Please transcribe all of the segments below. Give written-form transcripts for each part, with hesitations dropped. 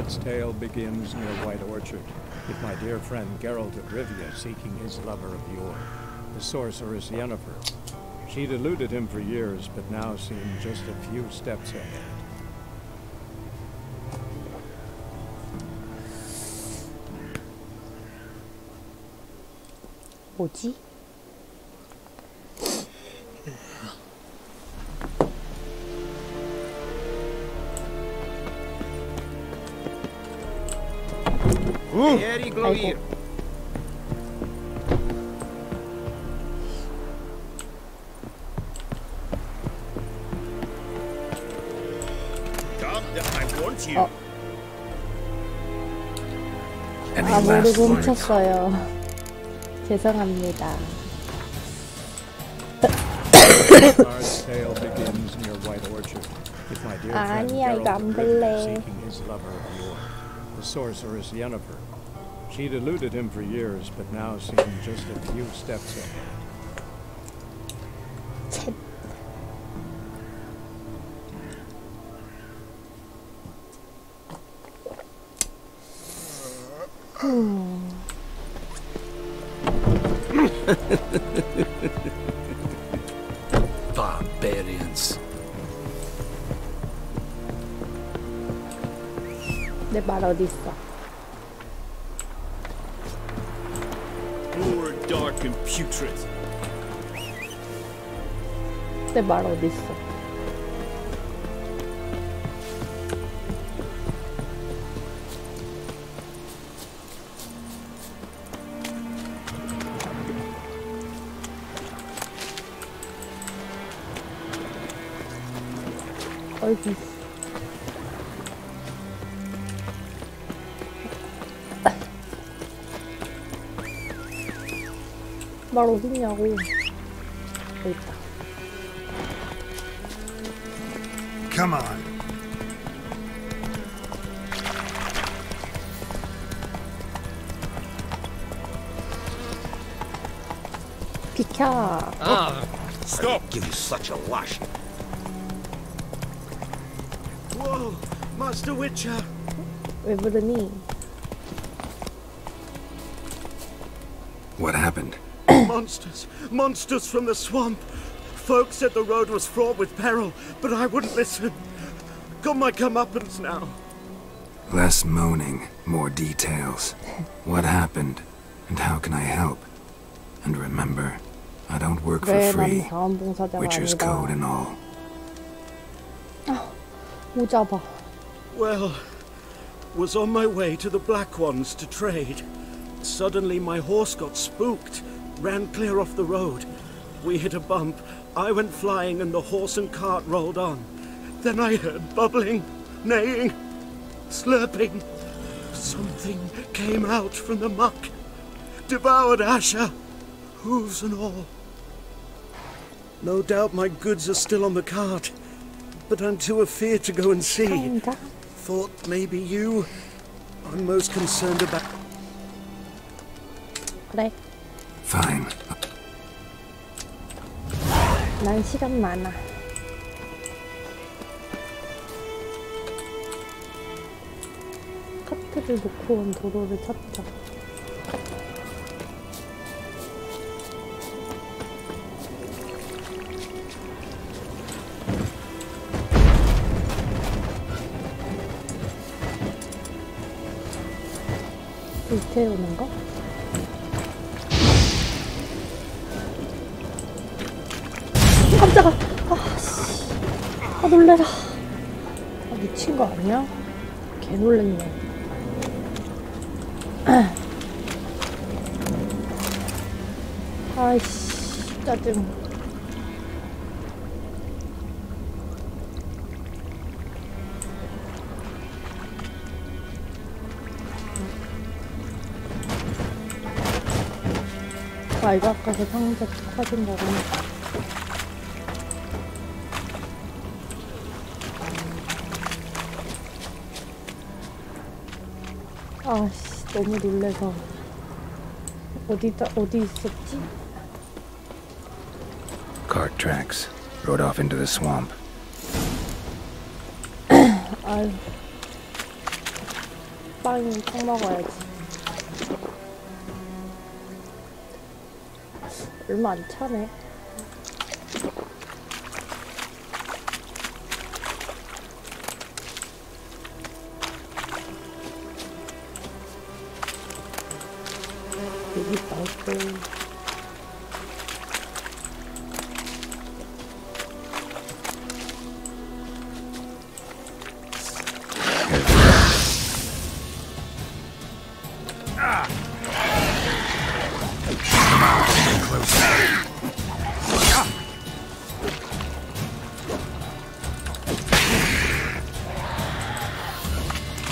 Bard's tale begins near White Orchard, with my dear friend Geralt of Rivia seeking his lover of yore, the sorceress Yennefer. She'd eluded him for years, but now seemed just a few steps ahead. 뭐지? 아이고. 아, 모르고 훔쳤어요. 죄송합니다. Bard's tale begins near White Orchard, with my dear friend 아니야, 이거 Geralt 안 of 볼래. Rivia seeking his lover of yore, the sorceress Yennefer. She'd eluded him for years, but now seemed just a few steps ahead. 쳇. Barbarians. 내 말 어디 있어? Poor, dark, and putrid. 내 말 어디 있어? 어디 있어? 말 어딨냐고. 여기 있다. Come on. 비켜. Stop! Give you such a lash. Whoa, Master Witcher. 왜 부르니? What happened? Monsters from the swamp. Folk said the road was fraught with peril, but I wouldn't listen. Got my comeuppance now. Less moaning, more details. What happened, and how can I help? And remember, I don't work for 왜 난 free. 자원봉사자가 Witcher's 아니다. code and all. 모자 봐. Well, was on my way to the Black Ones to trade. Suddenly my horse got spooked, ran clear off the road. We hit a bump, I went flying and the horse and cart rolled on. Then I heard bubbling, neighing, slurping. Something came out from the muck, devoured Asher, hooves and all. No doubt my goods are still on the cart, but I'm too afeard to go and see. 아닌가? Thought maybe you. I'm most concerned about. 그래. Fine. 난 시간 많아. 카트를 놓고 온 도로를 찾자. 불태우는 거? 깜짝아! 아씨. 아, 놀래라. 아, 미친 거 아니야? 개 놀랬네. 아이씨, 짜증. 아, 이거 아까 그 상자 터진다고. 아씨, 너무 놀래서. 어디 있었지? Cart tracks. Rode off into the swamp. 아유. 팍 먹어야지. 얼마 안 차네. 여기 나이스.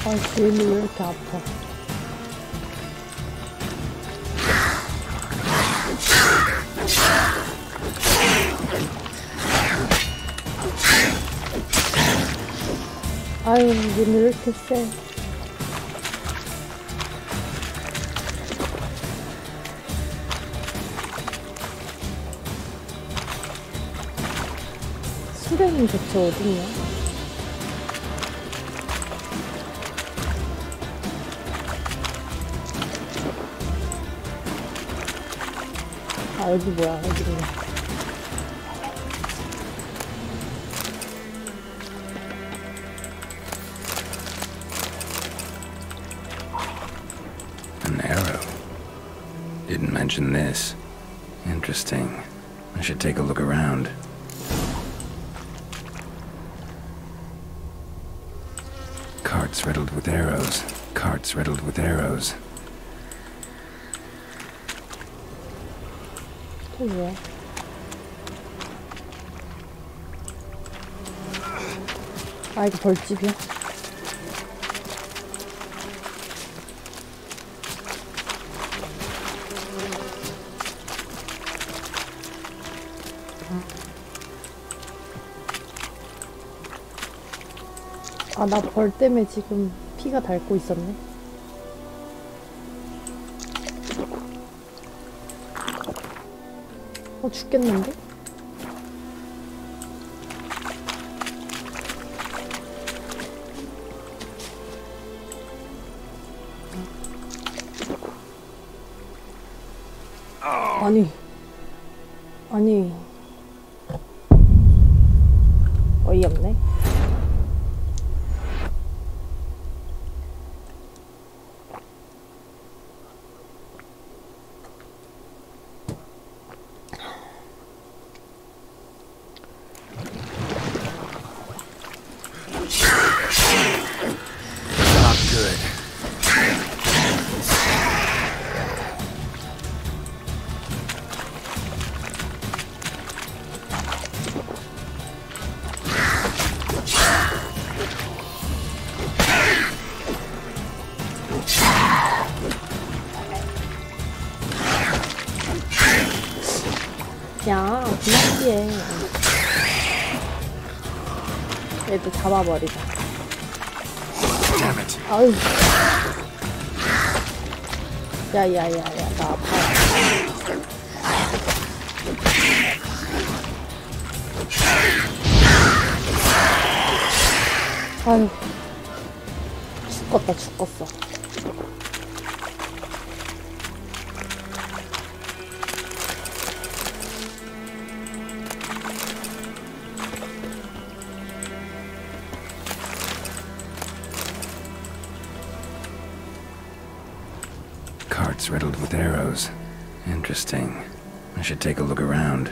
아, 얘는 왜 이렇게 아파? 아유, 얘는 왜 이렇게 세? 수령이 대체 어딨냐? 아, 여기 뭐야, 여기 뭐야. An arrow. Didn't mention this. Interesting. I should take a look around. Carts riddled with arrows. Carts riddled with arrows. 또 뭐야? 아, 이거 벌집이야? 아, 나 벌 때문에 지금 피가 닳고 있었네. 죽겠는데? 아니 어이없네. 야, 그만 피해. 얘도 잡아버리자. 아유. 야야야야, 나 아파. 아유, 죽었어. Carts riddled with arrows. Interesting. I should take a look around.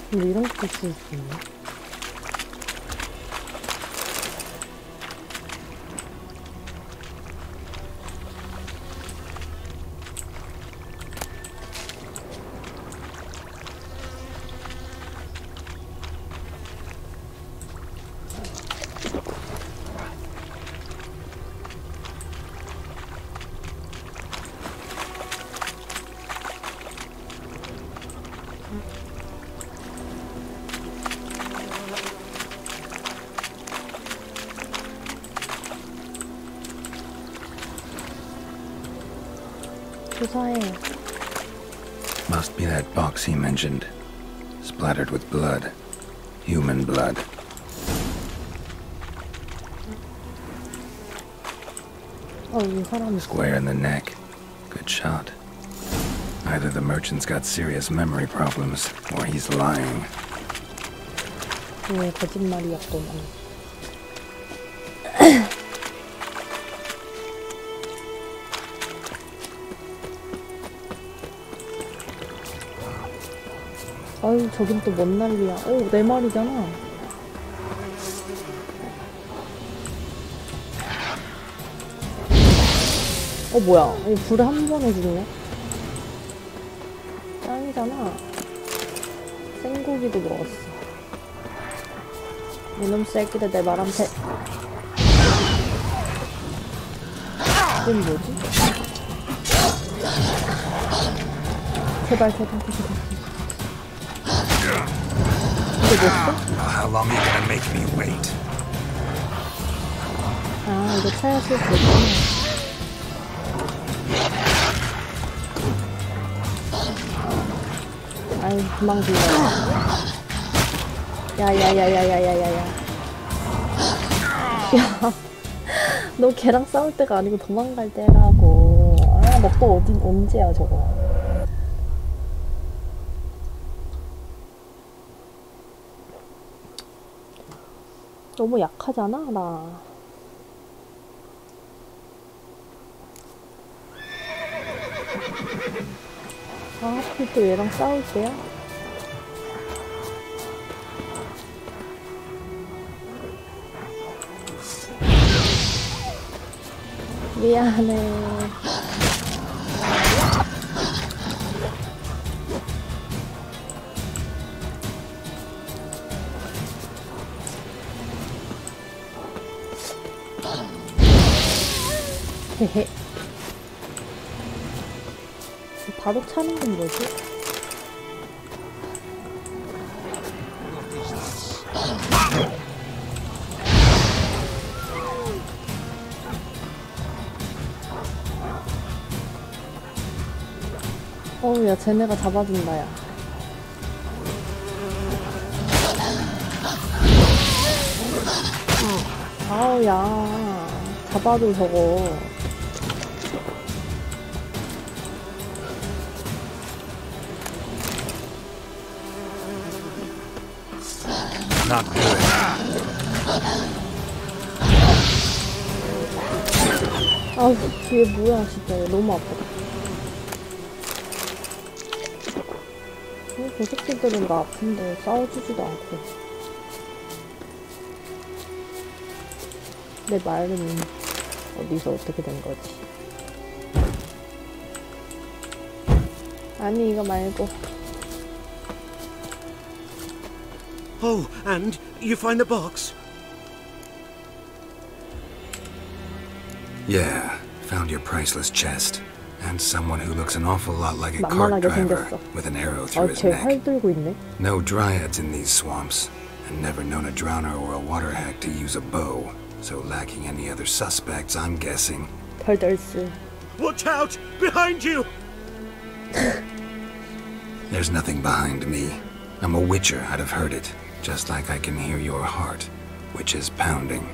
근데 이런 것도 쓸 수 있네. 조사해. Must be that box he mentioned. splattered with blood. Human blood. 이 사람 Square in the neck. Good shot. Either the merchant's got serious memory problems, or he's lying. 거짓말이었구만. 아유, 저긴 또 뭔 난리야. 오, 내 말이잖아. 뭐야. 이 불에 한 번에 죽네. 짱이잖아. 생고기도 먹었어. 이놈 새끼들 내 말한테. 이건 뭐지? 제발. 이게 뭐였어? How long are you gonna make me wait? 아, 이거 차야 쓸 수 있구나. 아이, 그만 불러. 야야야야야야야야. 야, 너 걔랑 싸울 때가 아니고 도망갈 때라고. 아, 너 또 언제야 저거. 너무 약하잖아, 나. 하필 또 얘랑 싸울 때야? 미안해. 헤헤. 바로 차는 건 뭐지? 야, 쟤네가 잡아준다, 야. 아우, 야. 잡아줘, 저거. Not good. 아우, 뒤에 뭐야, 진짜. 너무 아프다. 저 새끼들은 나 아픈데 싸워주지도 않고. 내 말은 어디서 어떻게 된 거지? 아니, 이거 말고. Oh, and you find the box? Yeah, found your priceless chest. And someone who looks an awful lot like a cart 만만하게 driver 생겼어. with an arrow through his 쟤 neck. 활 들고 있네. No dryads in these swamps, and never known a drowner or a water hack to use a bow. So lacking any other suspects, I'm guessing. 별덜스. Watch out! Behind you! There's nothing behind me. I'm a witcher, I'd have heard it. Just like I can hear your heart, which is pounding,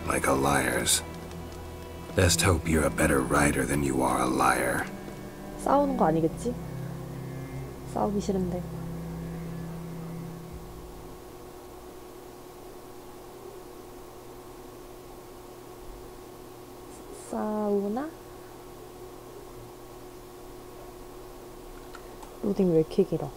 like a liar's. Best hope you're a better rider than you are a liar. 싸우는 거 아니겠지? 싸우기 싫은데. 싸우나? 로딩 왜 이렇게 길어?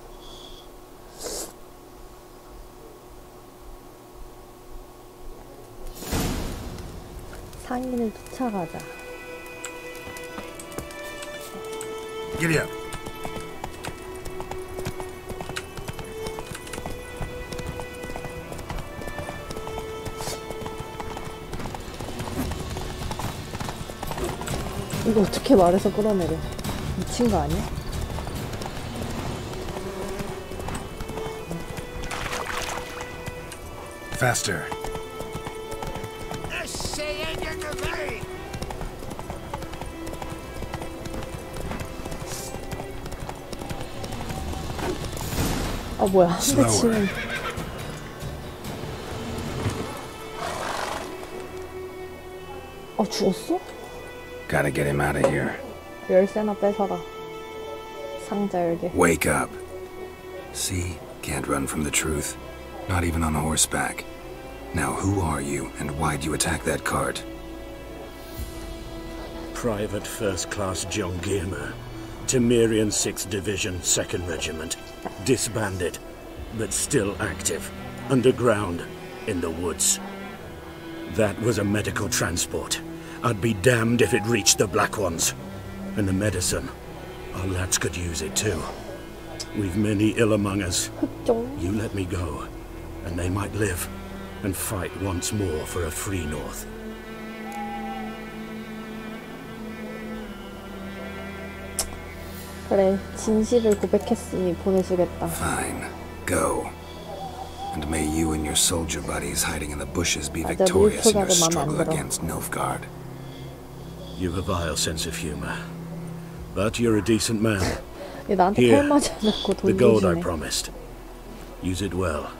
상인을 쫓아가자. Giddy up. 이거 어떻게 말해서 끌어내려? 미친 거 아니야? Faster. 아 뭐야 한 대 치면 Slower. 죽었어? Gotta get him out of here. 열쇠나 뺏어라. 상자 열개. Wake up. See? Can't run from the truth. Not even on horseback. Now who are you, and why'd you attack that cart? Private First Class John Giermer, Temerian 6th Division, 2nd Regiment. Disbanded, but still active. Underground, in the woods. That was a medical transport. I'd be damned if it reached the Black Ones. And the medicine, our lads could use it too. We've many ill among us. 흑종. You let me go, and they might live and fight once more for a free North. 그래 진실을 고백했으니 보내주겠다. Fine. Go. And may you and your soldier buddies hiding in the bushes be 맞아, victorious in your 밀프가를 마음에 안 struggle 들어. against Nilfgaard. You've a vile sense of humor. But you're a decent man. 얘 나한테 Here, 칼 맞아놓고 The 돈 gold I 주시네. promised. Use it well.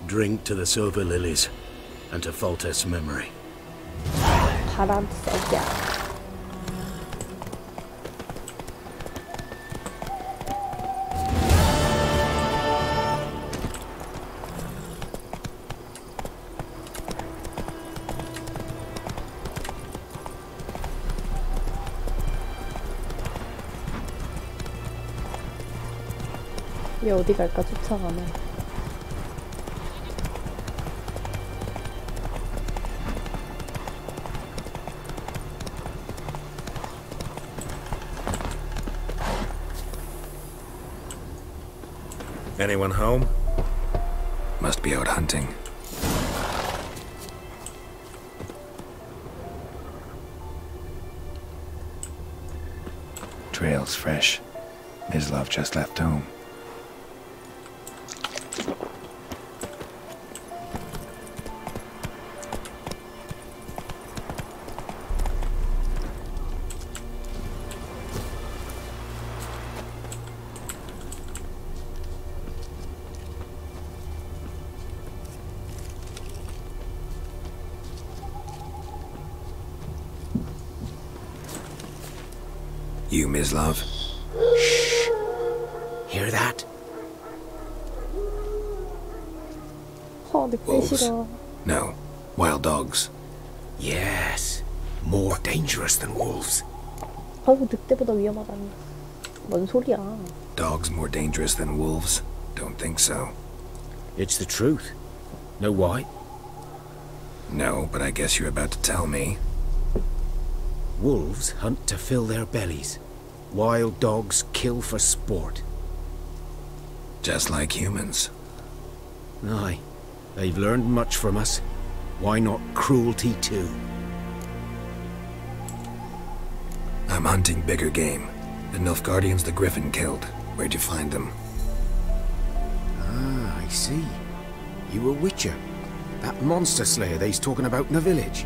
Drink to the silver lilies and to Foltest's memory. 바람 쐬자. 얘 어디 갈까 쫓아가네. Anyone home? Must be out hunting. Trail's fresh. Mislav just left home. You, Mislav? Hear that? 늑대 싫어. No. Wild dogs. Yes. More dangerous than wolves. 늑대보다 위험하다니. 뭔 소리야. Dogs more dangerous than wolves? Don't think so. It's the truth. Know why? No, but I guess you're about to tell me. Wolves hunt to fill their bellies. Wild dogs kill for sport. Just like humans. Aye. They've learned much from us. Why not cruelty too? I'm hunting bigger game. The Nilfgaardians the Griffin killed. Where'd you find them? Ah, I see. You a witcher. That monster slayer they's talking about in the village.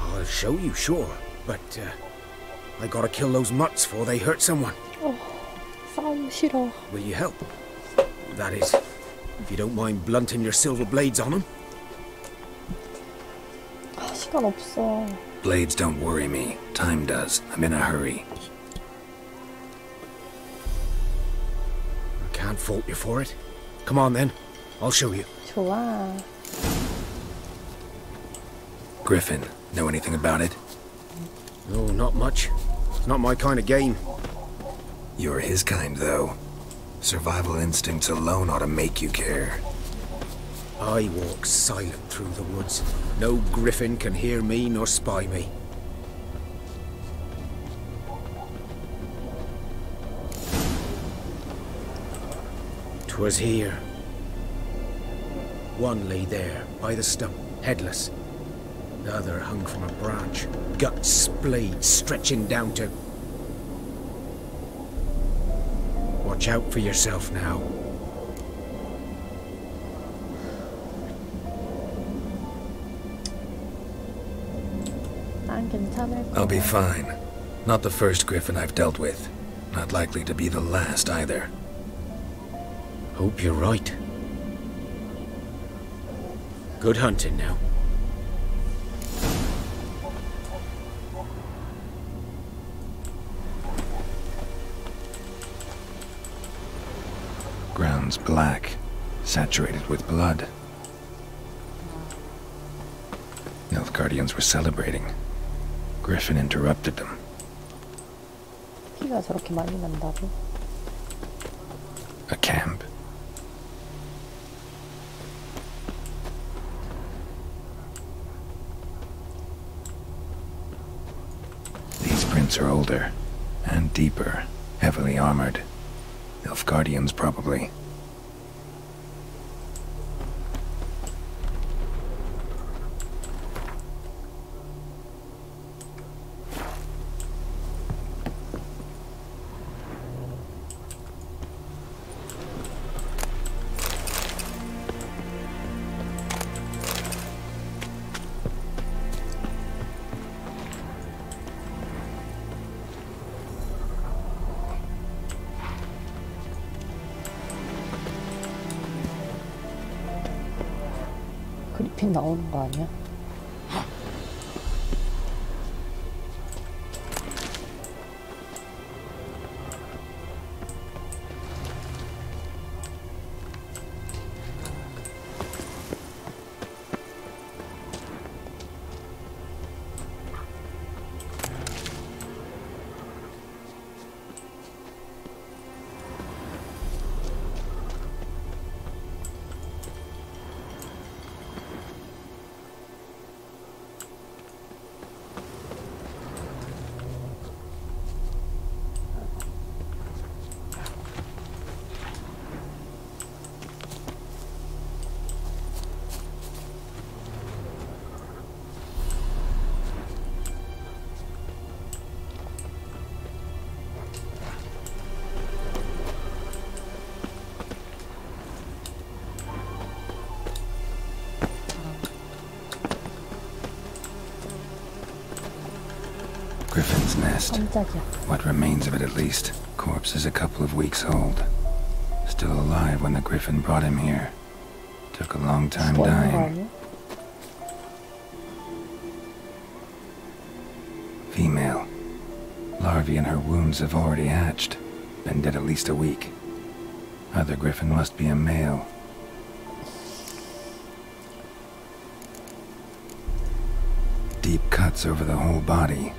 I'll show you, sure. But, I gotta kill those mutts before they hurt someone. 싸움 싫어. Will you help? That is, if you don't mind blunting your silver blades on them. 시간 없어. Blades don't worry me. Time does. I'm in a hurry. I can't fault you for it. Come on then, I'll show you. 좋아. Griffin, know anything about it? No, not much. It's not my kind of game. You're his kind, though. Survival instincts alone ought to make you care. I walk silent through the woods. No griffin can hear me nor spy me. "'Twas here. One lay there, by the stump, headless. The other hung from a branch, guts splayed, stretching down to... Watch out for yourself now. 난 괜찮을 거야. I'll be fine. Not the first griffin I've dealt with. Not likely to be the last either. Hope you're right. Good hunting now. Ground's black, saturated with blood. Nilfgaardians were celebrating. Griffin interrupted them. 피가 저렇게 많이 난다고? A camp. These prints are older and deeper, heavily armored. Nilfgaardians, probably. 그리핀 나오는 거 아니야? Griffin's nest. 깜짝이야. What remains of it, at least. Corpse is a couple of weeks old. Still alive when the griffin brought him here. Took a long time 죽어 있는 거 dying. 아니야? Female. Larvae in her wounds have already hatched. Been dead at least a week. Other griffin must be a male. Deep cuts over the whole body.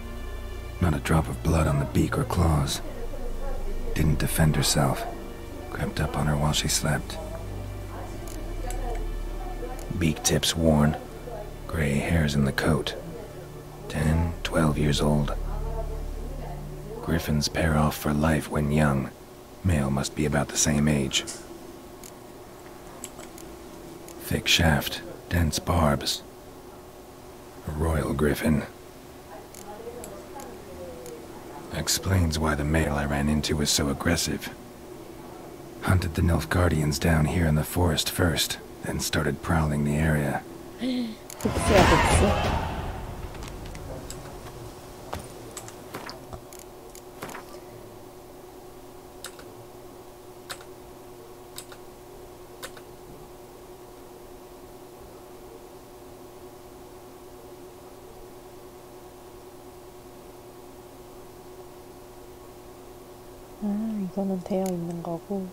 Not a drop of blood on the beak or claws. Didn't defend herself. Crept up on her while she slept. Beak tips worn. Gray hairs in the coat. 10, 12 years old. Griffins pair off for life when young. Male must be about the same age. Thick shaft, dense barbs. A royal griffin. Explains why the male I ran into was so aggressive. Hunted the Nilfgaardians down here in the forest first, then started prowling the area. 복수야, 복수. 이거는 되어 있는 거고.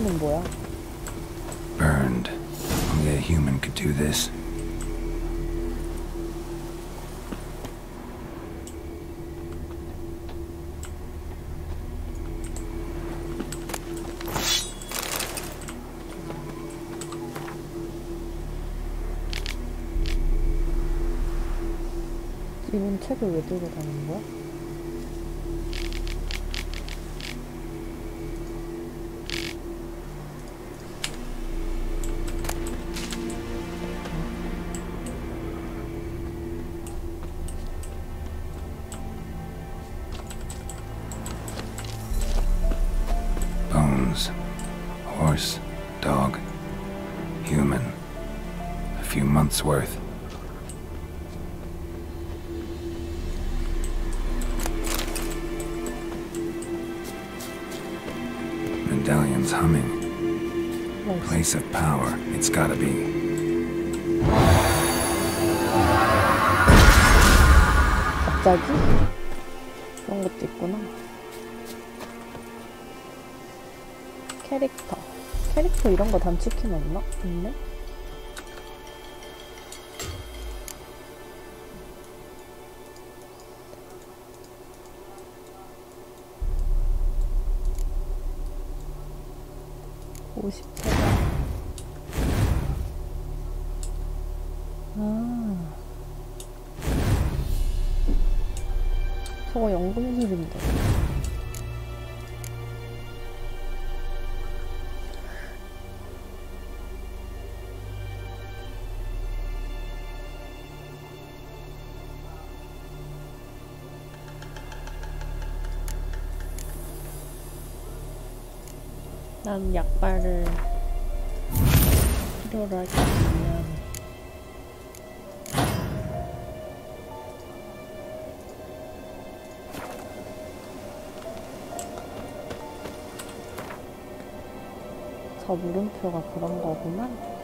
이거는 뭐야? Burned. Only a human could do this. 이분 책을 왜 들고 다니는 거야? Bones. Horse. Dog. Human. A few months' worth. Medallion's humming. Place of power. It's gotta be. 갑자기? 그런 것도 있구나. 캐릭터 이런 거 단축키는 없나? 있네? 보고시퍼욥. 저거 연금술인데. 난 약발을 필요로 할 것 같으면 저 물음표가 그런 거구만.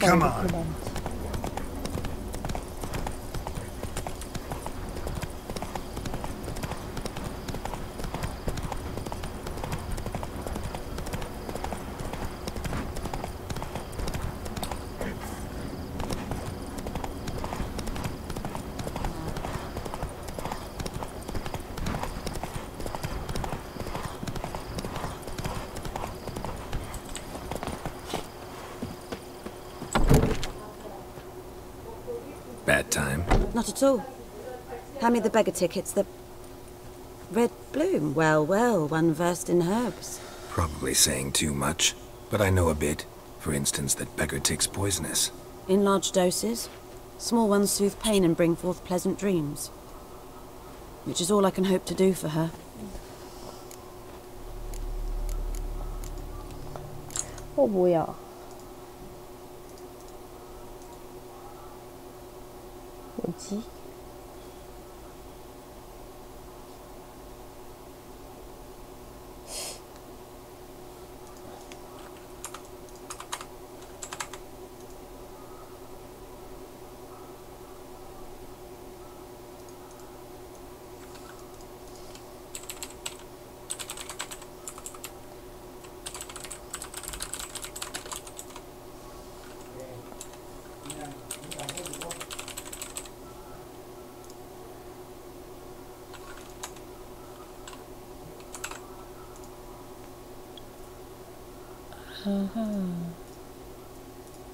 Come on. Bad time? Not at all. Hand me the beggar tickets. The red bloom. Well, well, one versed in herbs. Probably saying too much, but I know a bit. For instance, that beggar tick's poisonous. In large doses. Small ones soothe pain and bring forth pleasant dreams. Which is all I can hope to do for her. 뭐야? 뭐지?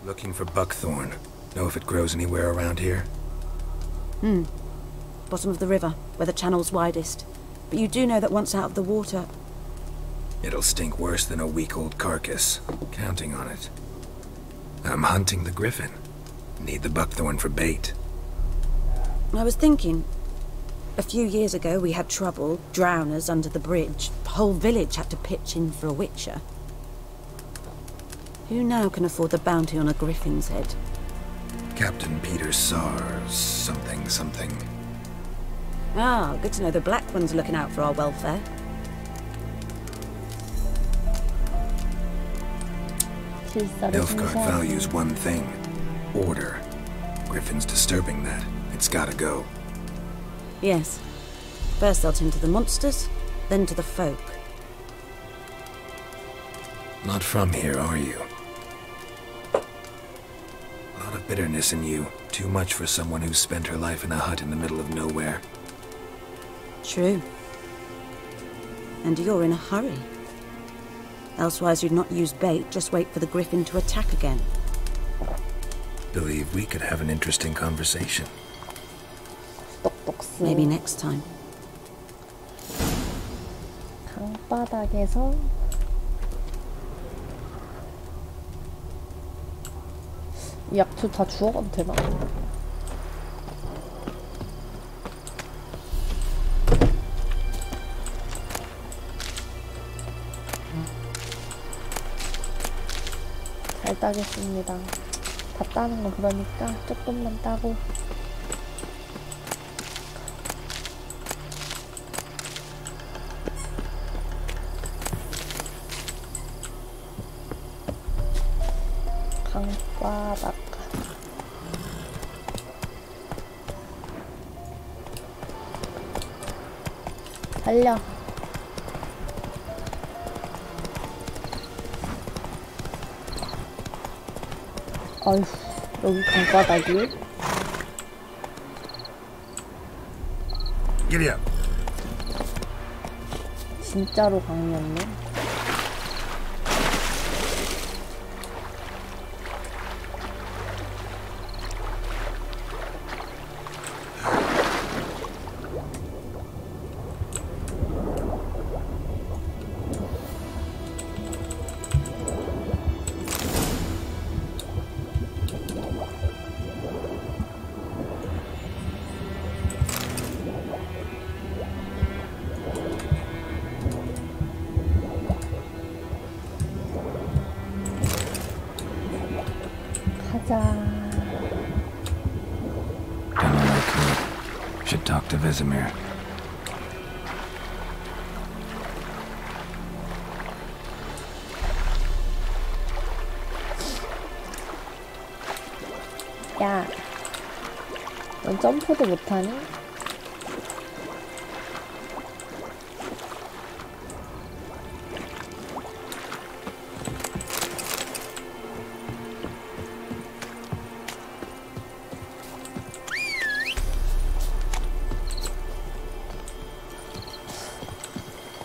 Looking for buckthorn. Know if it grows anywhere around here? Bottom of the river, where the channel's widest. But you do know that once out of the water... It'll stink worse than a week-old carcass. Counting on it. I'm hunting the griffin. Need the buckthorn for bait. I was thinking... A few years ago we had trouble, drowners under the bridge. The whole village had to pitch in for a witcher. Who now can afford the bounty on a griffin's head? Captain Peter Sars, something. Ah, good to know the Black One's looking out for our welfare. Nilfgaard values one thing. Order. Griffin's disturbing that. It's gotta go. Yes. First they'll tend to the monsters, then to the folk. Not from here, are you? A lot of bitterness in you. Too much for someone who spent her life in a hut in the middle of nowhere. True. And you're in a hurry. Elsewise you'd not use bait, just wait for the griffin to attack again. Believe we could have an interesting conversation. Maybe next time. 강바닥에서 이 약초 다 주워가도 되나? 잘 따겠습니다. 다 따는 거 그러니까 조금만 따고. 강바닥. 달려. 아휴, 여기 강바닥이? Giddy up. 진짜로 강이었네. Done all I could. Should talk to Vesemir. 야, 넌 점프도 못하니?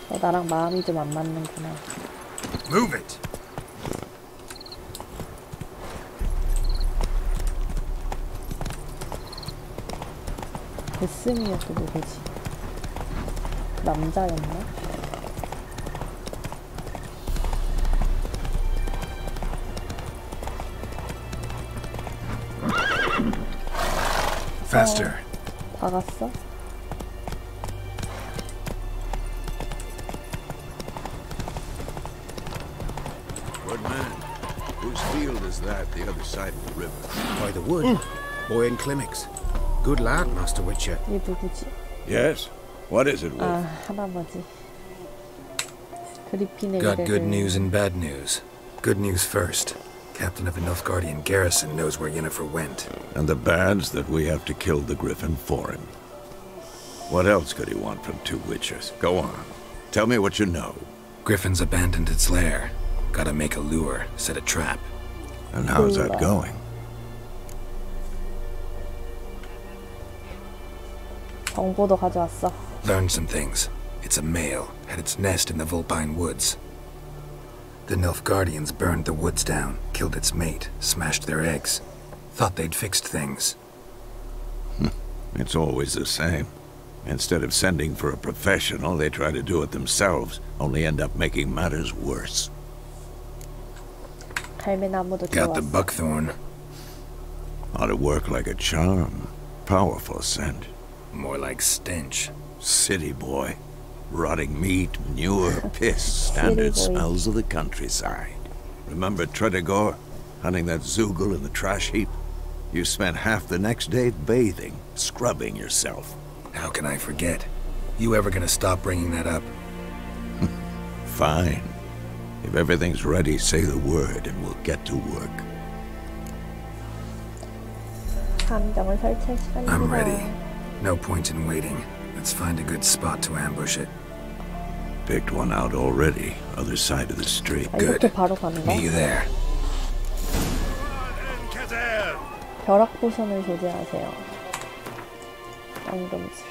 너 나랑 마음이 좀 안 맞는구나. Move it. 베스미였어 누구지? 남자였나? Faster. 박았어? What man? Whose field is that, the other side of the river? By the wood. Boy in Climmix. Good lad, Master Witcher. 얘 누구지? Yes? What is it, Wolf? 아, 할아버지. 그리핀의 Got good 미래를. news and bad news. Good news first. Captain of the Nilfgaardian garrison knows where Yennefer went. And the bad's that we have to kill the griffin for him. What else could he want from two witchers? Go on. Tell me what you know. Griffin's abandoned its lair. Gotta make a lure, set a trap. And how's that going? 정보도 가져왔어. Learned some things. It's a male, had its nest in the Vulpine Woods. The Nilfgaardians burned the woods down, killed its mate, smashed their eggs. Thought they'd fixed things. It's always the same. Instead of sending for a professional, they try to do it themselves, only end up making matters worse. 갈매나무도 Got the 들어왔어. buckthorn. Ought to work like a charm. Powerful scent. More like stench. City boy. Rotting meat, manure, piss. Standard City boy. smells of the countryside. Remember Tredegor? Hunting that Zoogle in the trash heap? You spent half the next day bathing, scrubbing yourself. How can I forget? You ever gonna stop bringing that up? Fine. If everything's ready, say the word and we'll get to work. 함정을 설치할 시간입니다. I'm ready. No point in waiting. Let's find a good spot to ambush it. Picked one out already, other side of the street. 아, 이렇게 바로 가는 거? Meet you there. 벼락 포션을 조제하세요. 엉금술.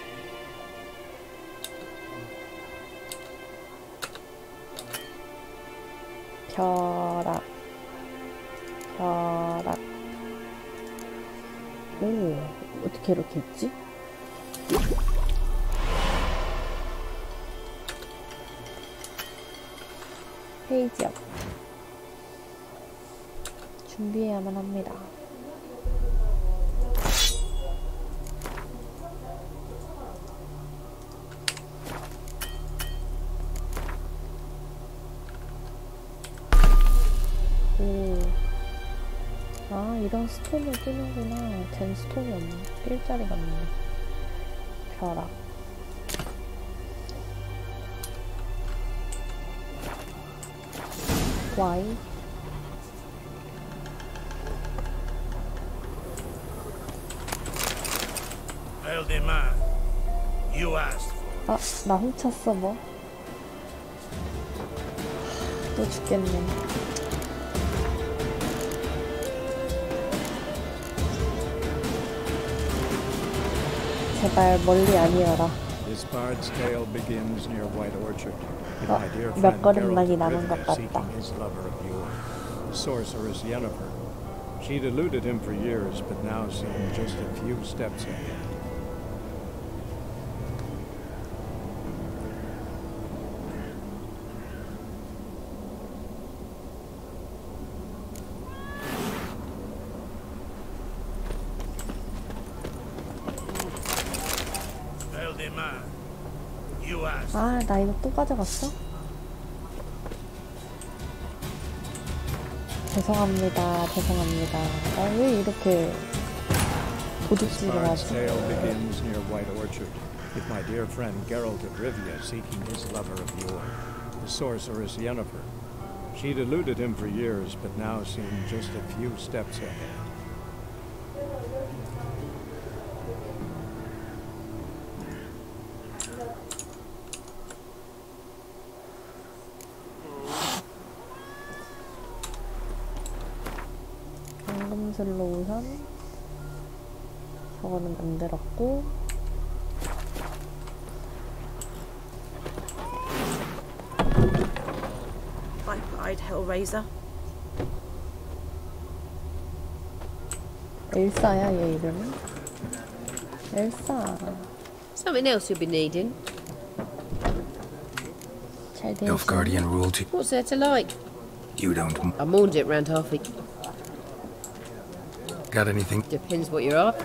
벼락. 벼락. 오, 어떻게 이렇게 있지? 페이지업. 준비해야만 합니다. 오. 아, 이런 스톤을 끼는구나. 된 스톤이 없네. 낄 자리가 없네. 벼락. Y. 아, 나 훔쳤어 뭐. 또 죽겠네. 제발 멀리 아니어라. This bard's tale begins near White Orchard. With 어, my dear 몇 friend 걸음만이 Geralt 남은 것 of Rivia 같다. seeking his lover of yore, the sorceress Yennefer. She'd eluded him for years, but now seemed just a few steps ahead. 아, 나 이거 또 가져갔어? 죄송합니다. 죄송합니다. 아, 왜 이렇게 도둑질을 Bard's 하지? tale begins near White Orchard, with my dear friend Geralt of Rivia seeking his lover of yore, the sorceress Yennefer. She'd eluded him for years, but now seemed just a few steps ahead. 엉금슬로 우선 저거는 만들었고, Biped Hellraiser. 엘사야 얘 이름은? 엘사. Something else you'll be needing. 잘 돼. Elf Guardian rule to... What's there to like? You don't... I mourned it round half it. Got anything? Depends what you're after.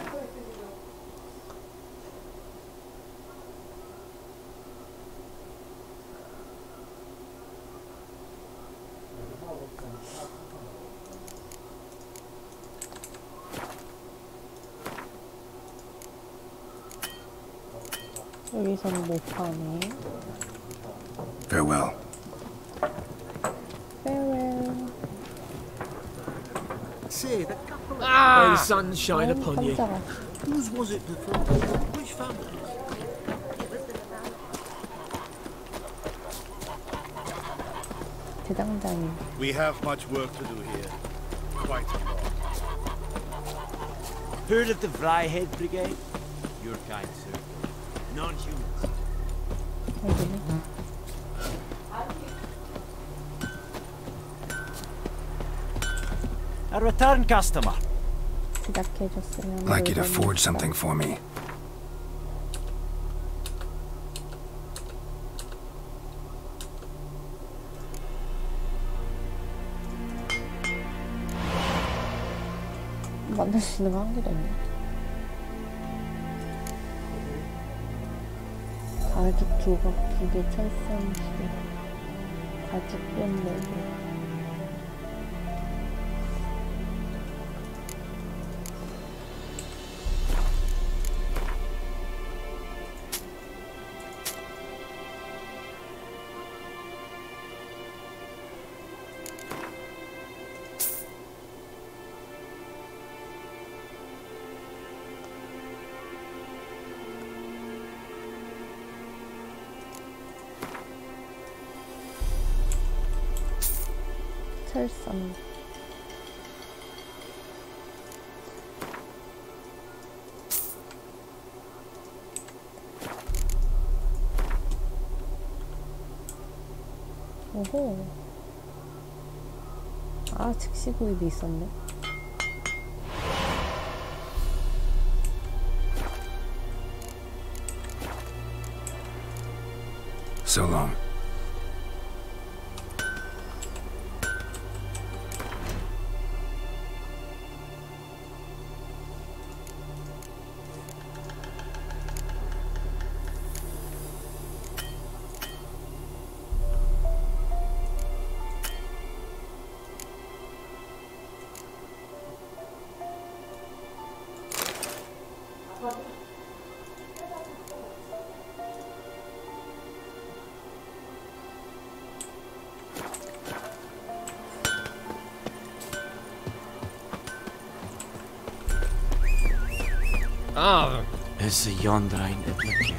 여기서는 못 파네. Farewell. Farewell. See, the couple may the sun shine upon you. 깜짝아. Whose was it before? Which family? 대장장이. We have much work to do here. Quite a lot. Heard of the Flyhead Brigade? Your kind, sir. Non-humans. 여기네. A return customer. 시작해줬으면. Like you to forge something for me. 만들 수 있는 거 한 개도 없네. 아주 조각 2개, 철선 2개, 가죽끈 4개. 철선. 오호. 아, 즉시 구입이 있었네. So long. Ah, is the yonder ein etliker.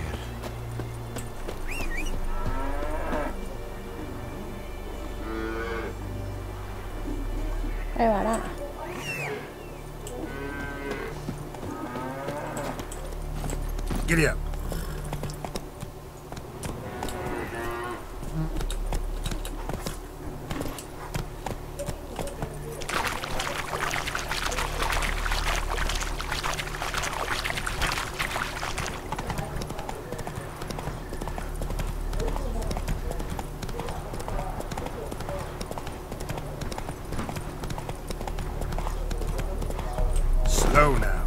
빨리 와라. Giddy up. Slow now.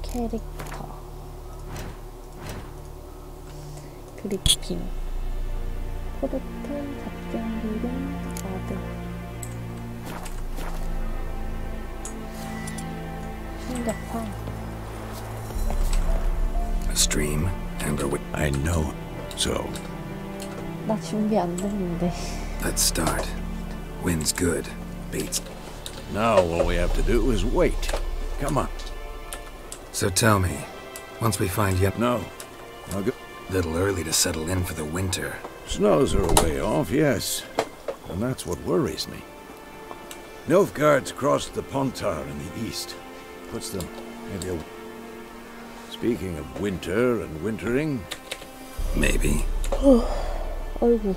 캐릭터. 그리핑. 포르튼, 작전기름, 가드. 충격파. A stream, amber with. I know. So, 나 준비 안 됐는데. Let's start. Wind's good. Bait's. now all we have to do is wait. Come on. So tell me, once we find yet. No. I'll go. Little early to settle in for the winter. Snows are a way off, yes. And that's what worries me. Nilfgaard's crossed the Pontar in the east. Puts them maybe a... Speaking of winter and wintering... Maybe. 아이고.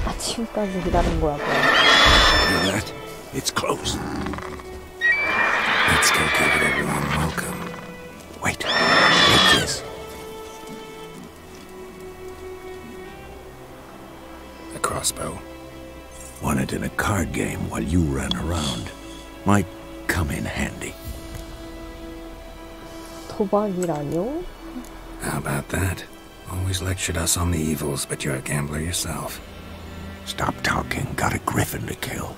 아침까지 기다린 거야, 그럼. Hear that? It's close. Let's go give it a warm welcome. Wait. Take this. A crossbow. Won it in a card game while you ran around. Might come in handy. 도박이라뇨? How about that? Always lectured us on the evils, but you're a gambler yourself. Stop talking. Got a griffin to kill.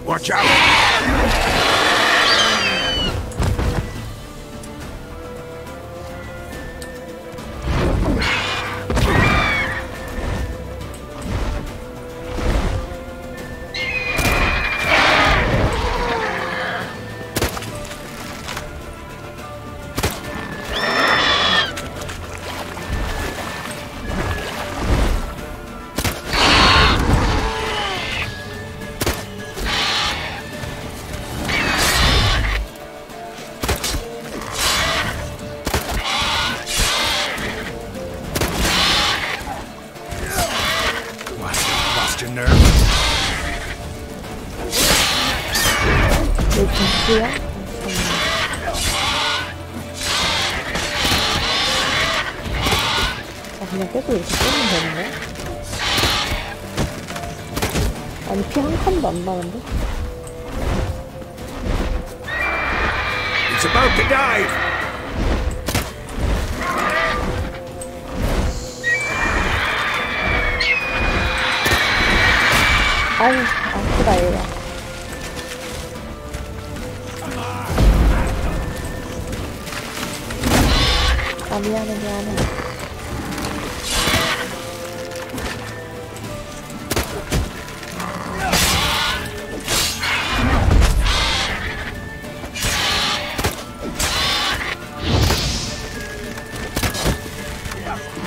Watch out! Lost your nerve? 내 기스야? 아, 그냥 계속 이렇게 쏘면 되는 거야? 아니, 피 한 칸도 안 나는데? It's about to dive! 아유, 아프다, 얘가. 아, 미안해.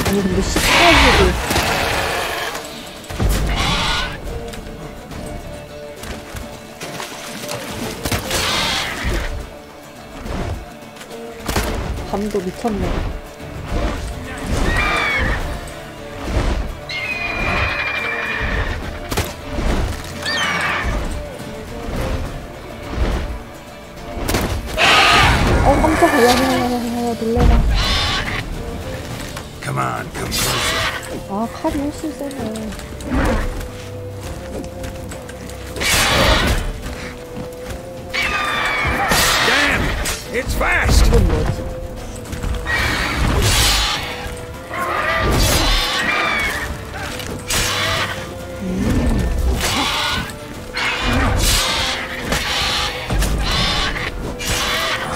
아니, 근데 10까지도. 밤도 미쳤네. 깜짝이야. 야, 놀래라. Come on, come closer. 아, 칼이 훨씬 세네. Damn! It's fast! 이건 뭐지?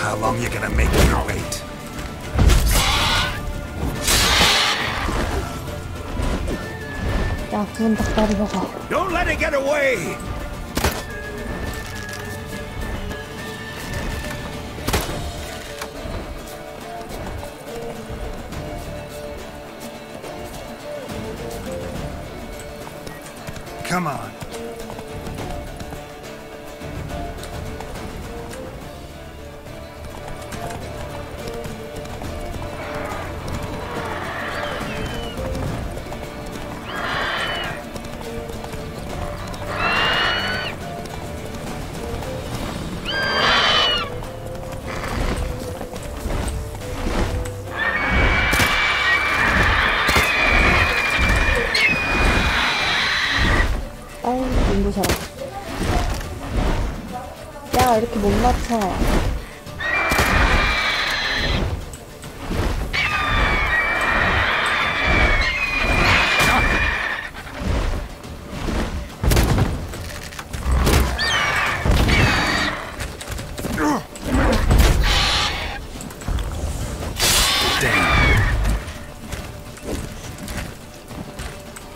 How long you gonna make me wait? 야, 구운 닭다리 먹어. Don't let it get away! Come on. 아유, 눈부셔라. 야, 이렇게 못 맞춰.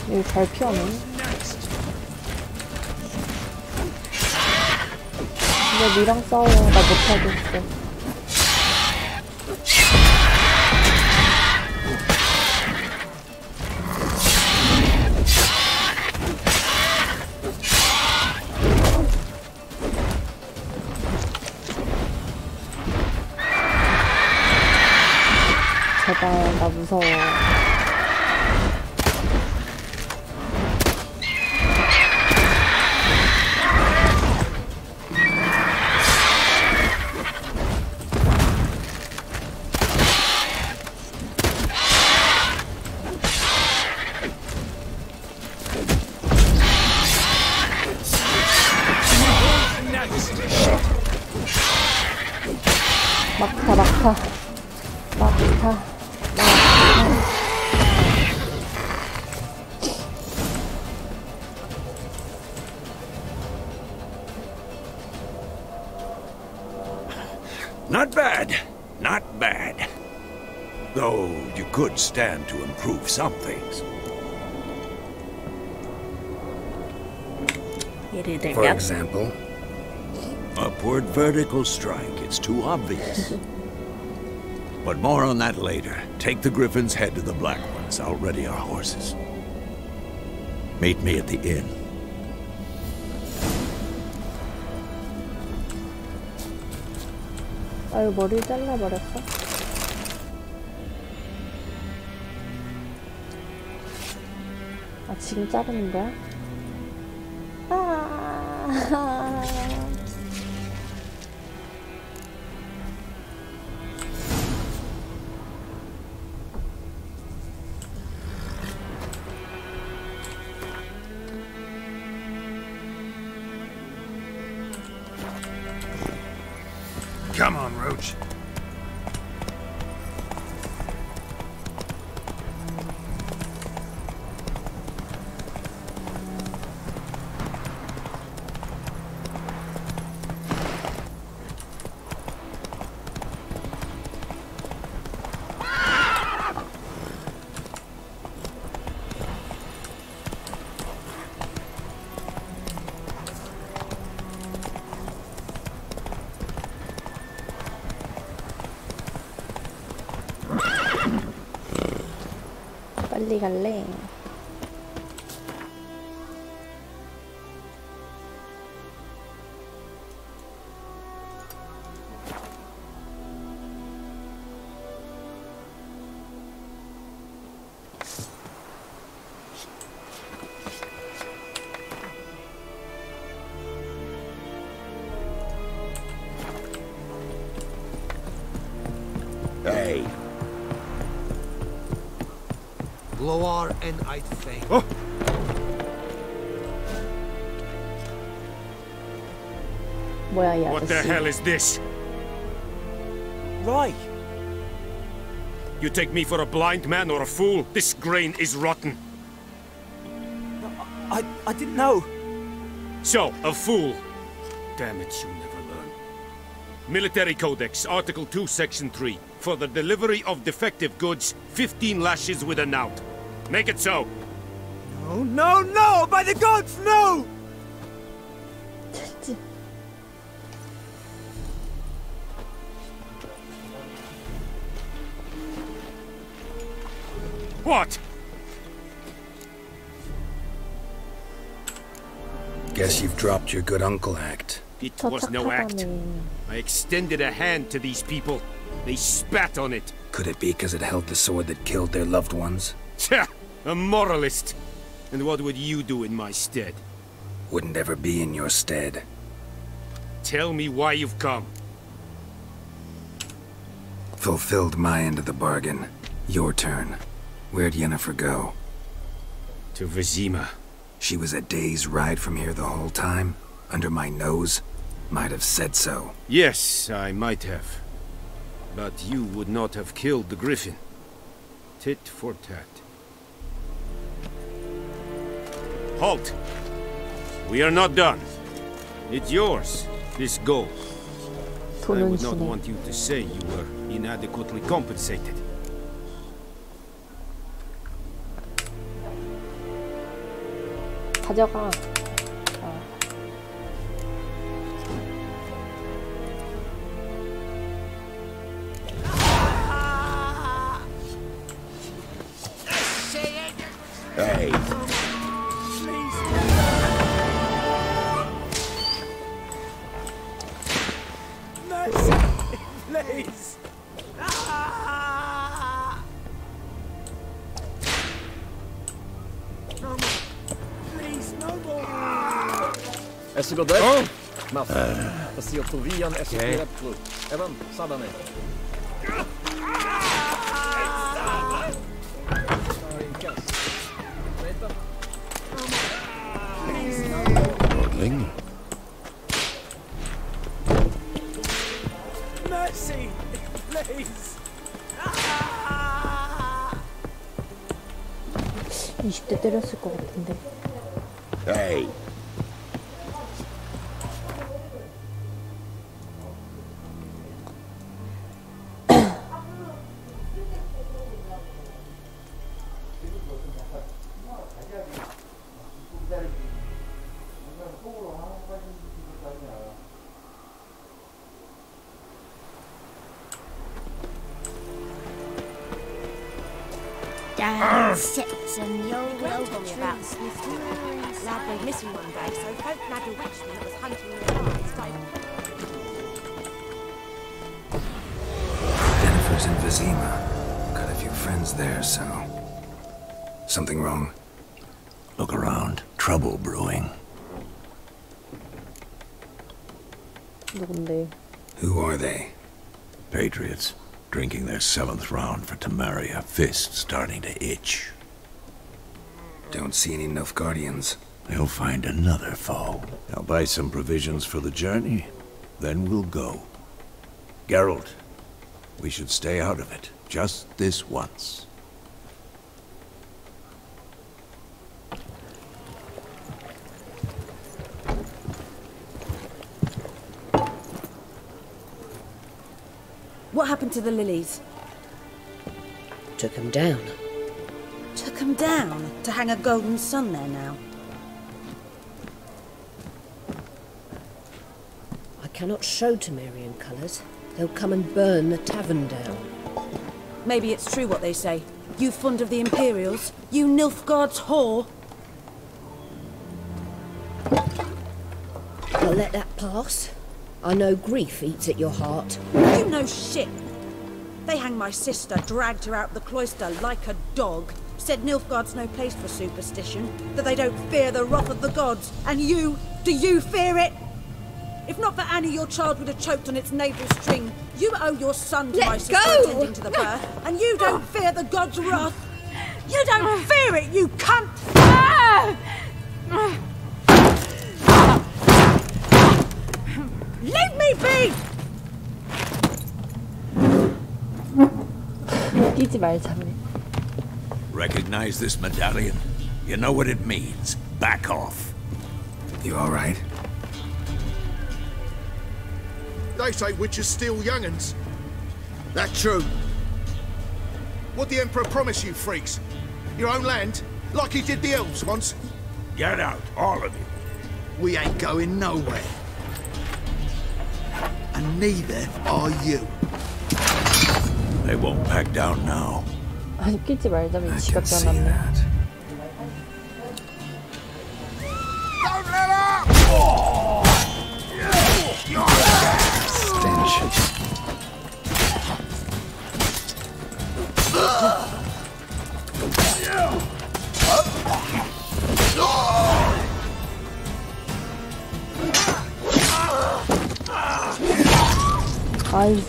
이거 잘 피하네. 근데 니랑 싸워. 나 못하겠어. 제발, 나 무서워. 막타. Not bad. Not bad. Though you could stand to improve some things. For example? Upward vertical strike. It's too obvious. But more on that later. Take the Griffin's head to the Black Ones. I'll ready our horses. Meet me at the inn. 아유, 머리를 잘라버렸어? 아, 지금 자르는 거야? Come on, Roach. 빨리 갈래. Hey. Loar and I'd fain. Oh. 뭐야 이 What the 아저씨. hell is this? Right. You take me for a blind man or a fool? This grain is rotten. I didn't know. So, a fool. Damn it, you never learn. Military Codex, Article 2, Section 3. For the delivery of defective goods, 15 lashes with a knout. Make it so. No, no, no! By the gods, no! What? Guess you've dropped your good uncle act. It was no act. 착하다네. I extended a hand to these people. They spat on it. Could it be because it held the sword that killed their loved ones? Tja, a moralist. And what would you do in my stead? Wouldn't ever be in your stead. Tell me why you've come. Fulfilled my end of the bargain. Your turn. Where'd Yennefer go? To Vizima. She was a day's ride from here the whole time? Under my nose? Might have said so. Yes, I might have. But you would not have killed the griffin. Tit for tat. Halt! We are not done. It's yours, this gold. I 돈은 would not 주네. want you to say you were inadequately compensated. 가져가. Hey. Please! No more! Please, no more! Esgodet? Maf. Pasiotovian esgodet plu. Evan, sadane. Lordling. Mercy! Please! 20대 때렸을 것 같은데. Hey. Sits and the old told me about lad went missing one day, so folk nabbed a witchman that was hunting the last. Yennefer's in Vizima. Got a few friends there, so... Something wrong? Look around. Trouble brewing. 누군데? Who are they? Patriots. Drinking their 7th round for Tamaria. Fist starting to itch. Don't see any Nilfgaardians. They'll find another foe. I'll buy some provisions for the journey. Then we'll go. Geralt, we should stay out of it, just this once. What happened to the lilies? Took them down. Took them down to hang a golden sun there now. I cannot show Temerian colours. They'll come and burn the tavern down. Maybe it's true what they say. You fond of the Imperials? You Nilfgaard's whore? I'll let that pass. I know grief eats at your heart. You know shit. They hanged my sister, dragged her out the cloister like a dog. Said Nilfgaard's no place for superstition, that they don't fear the wrath of the gods. And you, do you fear it? If not for Annie, your child would have choked on its navel string. You owe your son to my sister attending to the birth, and you don't fear the gods' wrath. You don't fear it, you cunt! Leave me be! 뛰지 말자며. Recognize this medallion? You know what it means. Back off. You all right? They say witches steal young'uns. That true? What'd the Emperor promise you, freaks? Your own land? Like he did the elves once? Get out, all of you. We ain't going nowhere. And neither are you. They won't back down now. 아니 끼지 말자며. I 지가 can see 껴놨네. that. Don't let up! Stench. 아이.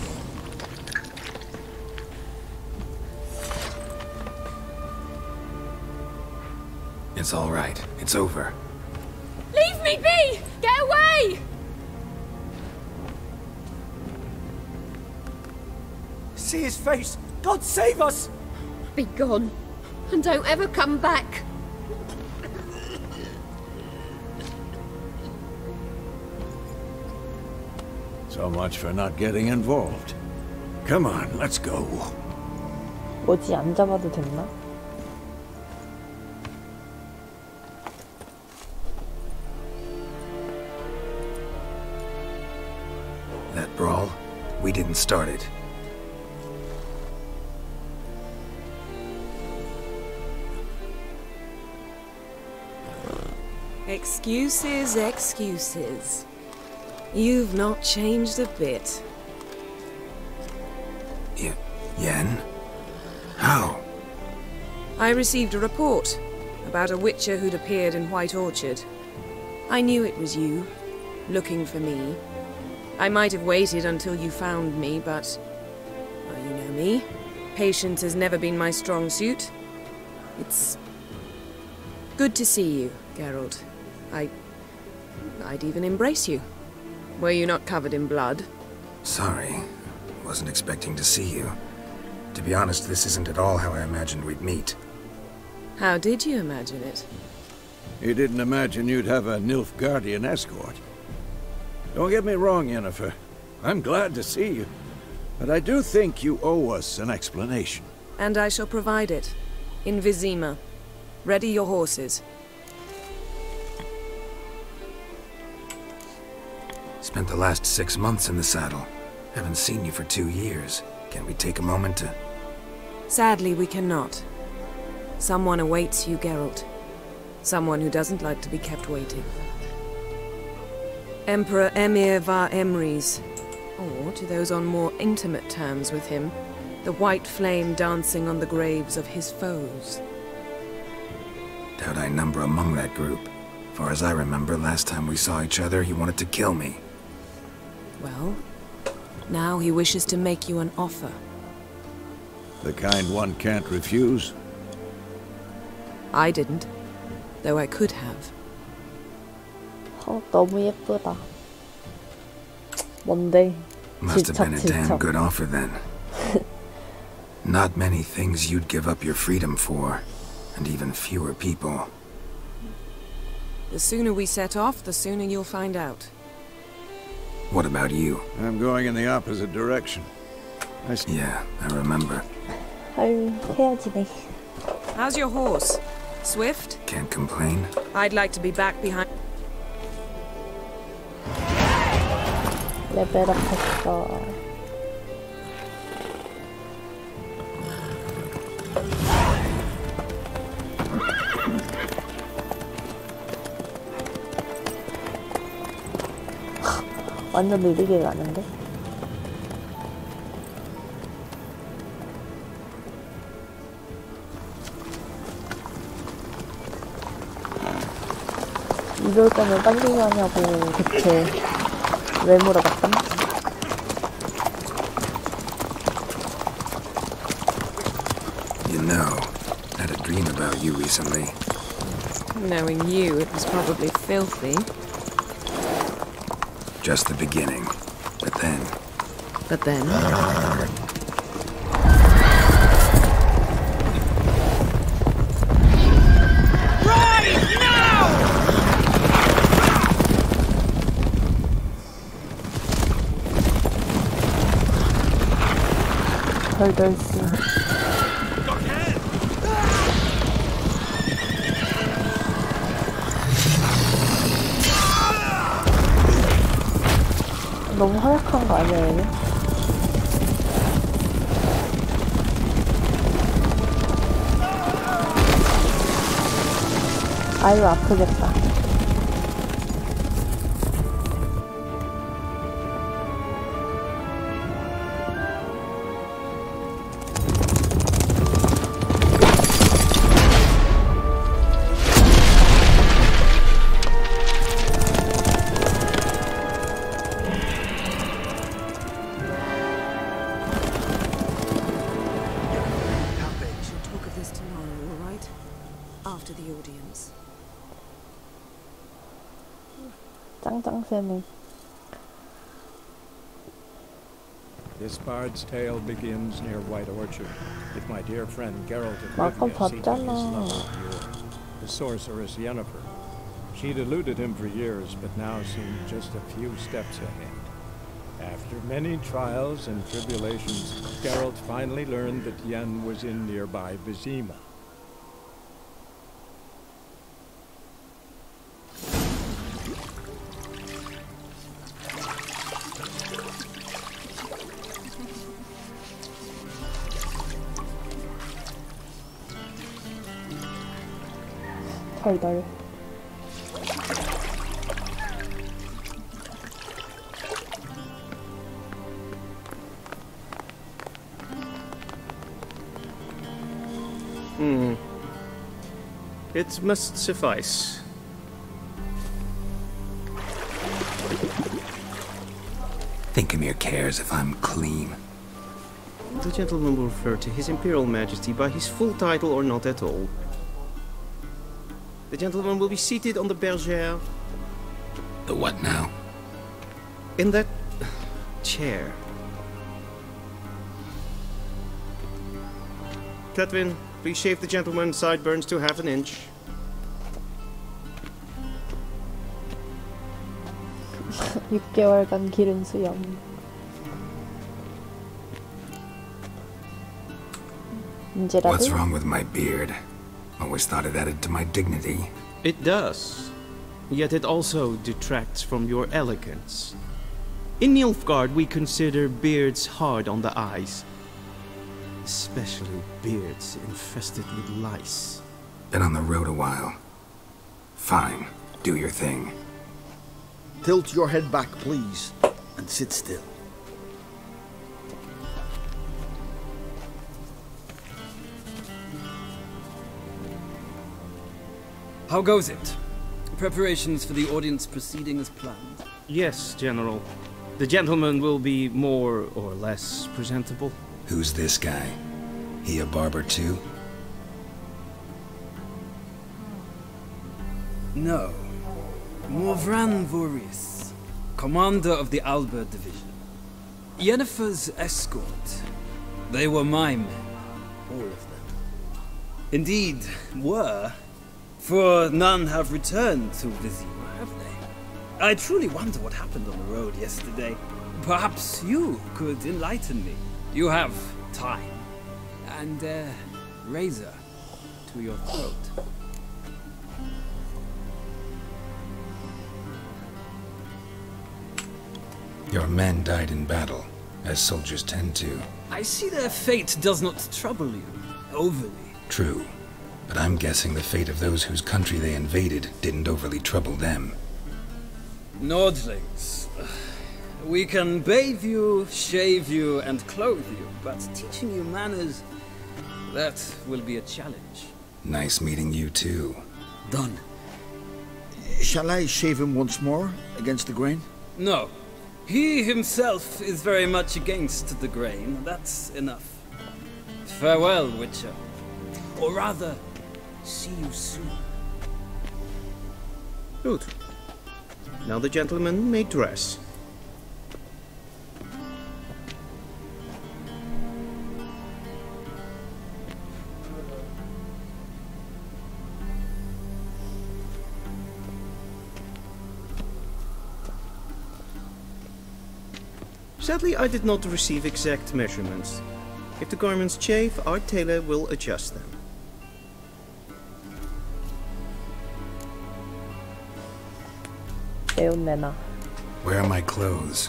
It's all right. It's over. Leave me be! Get away! See his face! God save us! Be gone. And don't ever come back. So much for not getting involved. Come on, let's go. 뭐지, 안 잡아도 됐나? That brawl, we didn't start it. Excuses, excuses. You've not changed a bit. Yen? How? I received a report about a witcher who'd appeared in White Orchard. I knew it was you, looking for me. I might have waited until you found me, but... well, you know me. Patience has never been my strong suit. It's... good to see you, Geralt. I'd even embrace you. Were you not covered in blood? Sorry. Wasn't expecting to see you. To be honest, this isn't at all how I imagined we'd meet. How did you imagine it? You didn't imagine you'd have a Nilfgaardian escort. Don't get me wrong, Yennefer. I'm glad to see you. But I do think you owe us an explanation. And I shall provide it. In Vizima. Ready your horses. Spent the last 6 months in the saddle. Haven't seen you for 2 years. Can we take a moment to... Sadly, we cannot. Someone awaits you, Geralt. Someone who doesn't like to be kept waiting. Emperor Emir var Emrys, or to those on more intimate terms with him, the white flame dancing on the graves of his foes. Doubt I number among that group. Far as I remember, last time we saw each other, he wanted to kill me. Well, now he wishes to make you an offer. The kind one can't refuse? I didn't, though I could have. 너무 예쁘다. 뭔데? Must have been a damn good offer then. Not many things you'd give up your freedom for, and even fewer people. The sooner we set off, the sooner you'll find out. What about you? I'm going in the opposite direction. Yeah, I remember. 헐, 헤어지네. How's your horse? Swift? Can't complain. I'd like to be back behind. 레벨업 했어. 완전 느리게 가는데? 이럴 거면 빨리 가냐고 대체 왜 물어봤담? You know, I had a dream about you recently. Knowing you, it was probably filthy. Just the beginning. But then... But then... 덜덜씨. 너무 허약한 거 아니야, 얘는? 아유, 아프겠다. 짱짱새네. This bard's tale begins near White Orchard, with my dear friend Geralt of 아까 Rivia seeking his 봤잖아. love of yore, the sorceress Yeniper. She'd eluded him for years, but now seemed just a few steps ahead. After many trials and tribulations, Geralt finally learned that Yen was in nearby Vizima. 덜덜. It must suffice. Thinkemere cares if I'm clean. The gentleman will refer to His Imperial Majesty by his full title or not at all. The gentleman will be seated on the bergère. The what now? In that chair. Catwin, please shave the gentleman's sideburns to half an inch. 6개월간 기른 수염. 문제라도? What's wrong with my beard? Always thought it added to my dignity. It does. Yet it also detracts from your elegance. In Nilfgaard, we consider beards hard on the eyes. Especially beards infested with lice. Been on the road a while. Fine. Do your thing. Tilt your head back, please, and sit still. How goes it? Preparations for the audience proceeding as planned? Yes, General. The gentleman will be more or less presentable. Who's this guy? He a barber too? No. Morvran Vorius, commander of the Alba Division. Yennefer's escort. They were my men. All of them. Indeed, were. For none have returned to Vizima, have they? I truly wonder what happened on the road yesterday. Perhaps you could enlighten me. You have time. And a razor to your throat. Your men died in battle, as soldiers tend to. I see their fate does not trouble you overly. True, but I'm guessing the fate of those whose country they invaded didn't overly trouble them. Nordlings. We can bathe you, shave you, and clothe you, but teaching you manners, that will be a challenge. Nice meeting you too. Done. Shall I shave him once more, against the grain? No. He himself is very much against the grain. That's enough. Farewell, Witcher. Or rather, see you soon. Good. Now the gentleman may dress. Sadly, I did not receive exact measurements. If the garments chafe, our tailor will adjust them. Where are my clothes?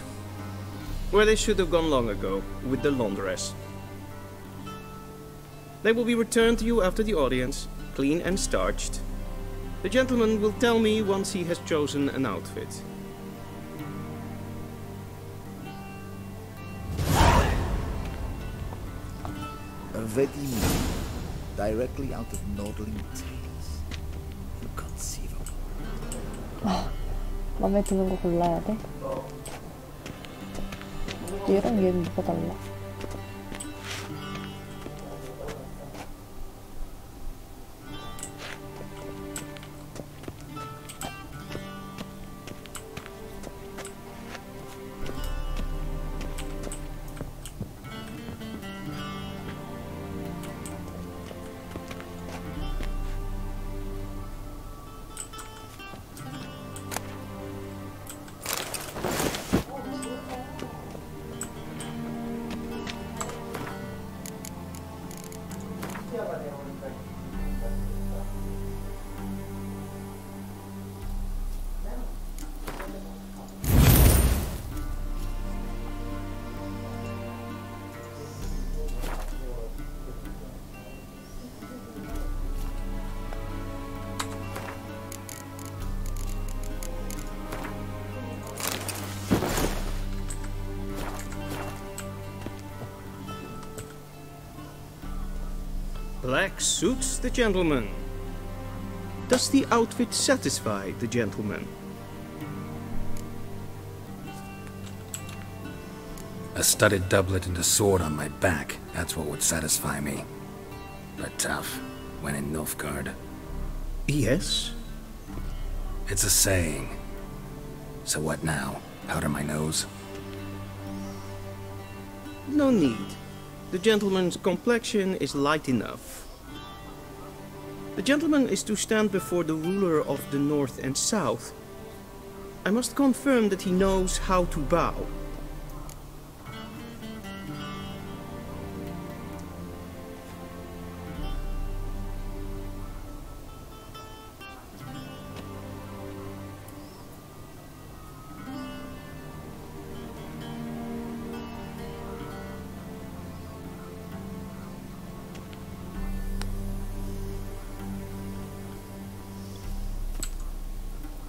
Where they should have gone long ago, with the laundress. They will be returned to you after the audience, clean and starched. The gentleman will tell me once he has chosen an outfit. Vedimi, directly out of Nordling tales. Inconceivable. 마음에 드는 거 골라야 돼? 얘랑 얘는 뭐가 달라? Black suits the gentleman. Does the outfit satisfy the gentleman? A studded doublet and a sword on my back, that's what would satisfy me. But tough, when in Nilfgaard. Yes? It's a saying. So what now? Powder my nose? No need. The gentleman's complexion is light enough. The gentleman is to stand before the ruler of the North and South. I must confirm that he knows how to bow.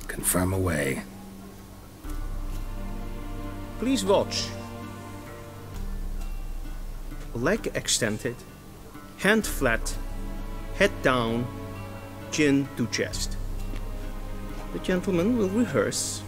Confirm away. Please watch. Leg extended, hand flat, head down, chin to chest. The gentleman will rehearse.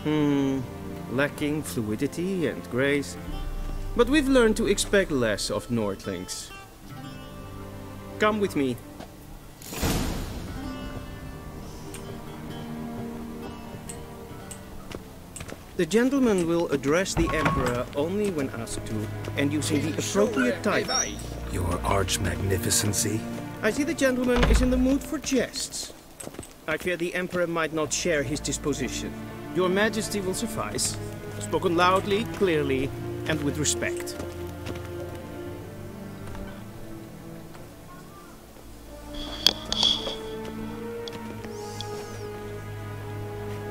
Lacking fluidity and grace. But we've learned to expect less of Nordlings. Come with me. The gentleman will address the Emperor only when asked to, and using the appropriate title. Your arch-magnificency? I see the gentleman is in the mood for jests. I fear the Emperor might not share his disposition. Your Majesty will suffice. Spoken loudly, clearly, and with respect.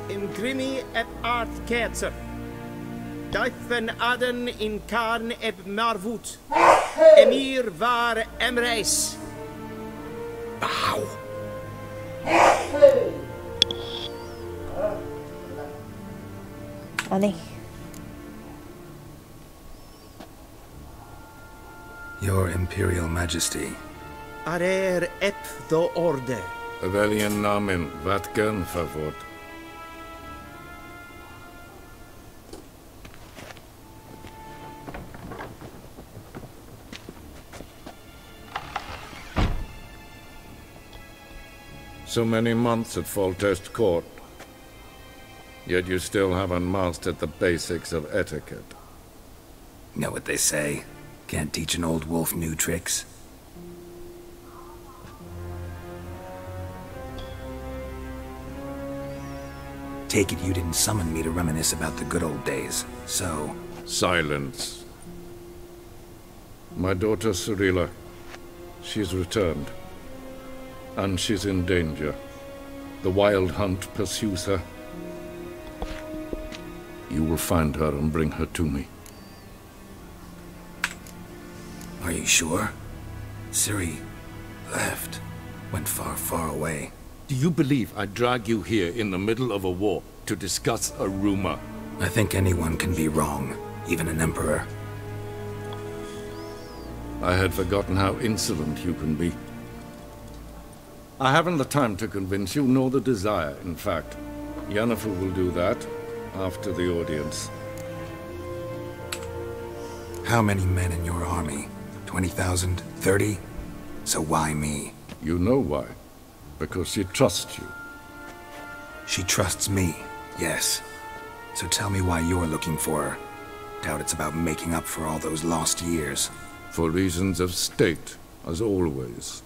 Imgrimi eb art ketzer. Duifen aden in karn eb marvut. Emir var emreis. Bow. 아니. Your Imperial Majesty. Arer ep do orde. Veljen namen, vatgen favort. So many months at Foltest Court, yet you still haven't mastered the basics of etiquette. Know what they say? Can't teach an old wolf new tricks. Take it you didn't summon me to reminisce about the good old days, so... Silence. My daughter Cyrilla, she's returned. And she's in danger. The Wild Hunt pursues her. You will find her and bring her to me. Are you sure? Ciri left. Went far, far away. Do you believe I'd drag you here in the middle of a war to discuss a rumor? I think anyone can be wrong, even an emperor. I had forgotten how insolent you can be. I haven't the time to convince you, nor the desire, in fact. Yennefer will do that after the audience. How many men in your army? 20,000? 30? So why me? You know why. Because she trusts you. She trusts me, yes. So tell me why you're looking for her. Doubt it's about making up for all those lost years. For reasons of state, as always.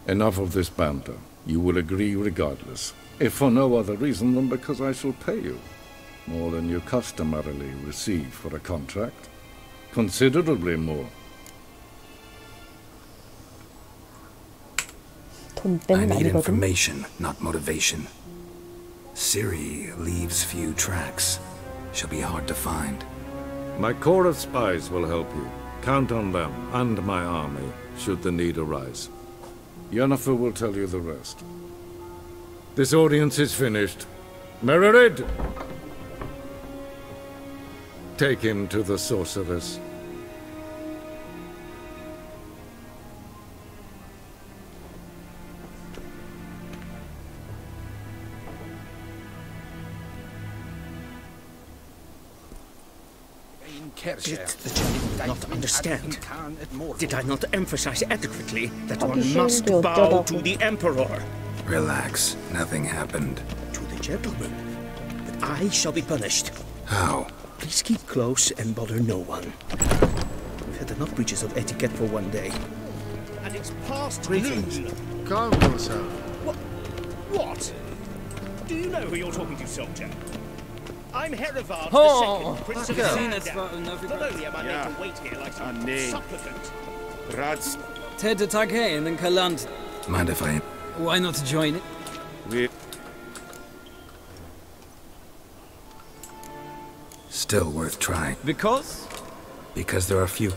Enough of this banter. You will agree regardless. If for no other reason than because I shall pay you. More than you customarily receive for a contract. Considerably more. I need information, not motivation. Ciri leaves few tracks. She'll be hard to find. My corps of spies will help you. Count on them, and my army, should the need arise. Yennefer will tell you the rest. This audience is finished. Mererid! Take him to the sorceress. Did the gentleman not understand? Did I not emphasize adequately that one must bow to the Emperor? Relax. Nothing happened. To the gentleman. But I shall be punished. How? Please keep close and bother no one. We've had enough breaches of etiquette for one day. And it's past noon. Calm yourself. What? Do you know who you're talking to, soldier? I'm Herivard Oh, II, Prince of Not only am I made to wait here like some supplicant. Rads. Ted Taghain and Kalant. Mind if I... Why not join it? Still worth trying. Because? Because there are few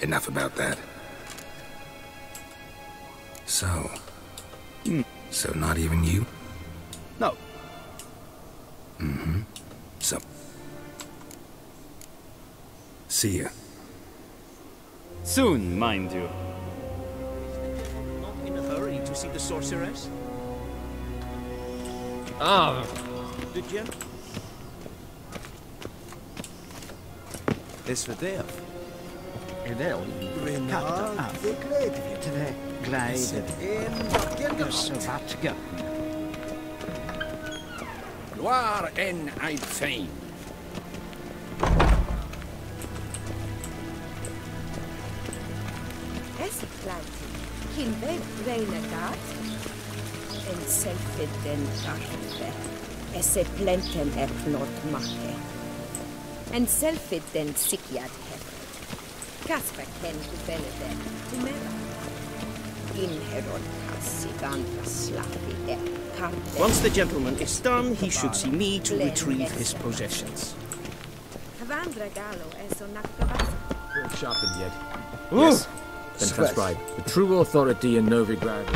Enough about that. So... So not even you? No. Mm-hmm. So... See ya. Soon, mind you. Not in a hurry to see the sorceress? Ah, did you? Is för det. Idag katta till glädje så vattga. Gloire en eid fein. Es planti. Kinve renegat. En selfid den karfe. Esse plenten epnot make. En selfid den sikjad hef. Kasper ken kubele den. Tumera. Inherod kassigan slavi karte. Once the gentleman is done, he should see me to retrieve his possessions. Havandra gallo eso nakabasa. We're sharpened yet. Yes. Then transcribe. The true authority in Novigrad.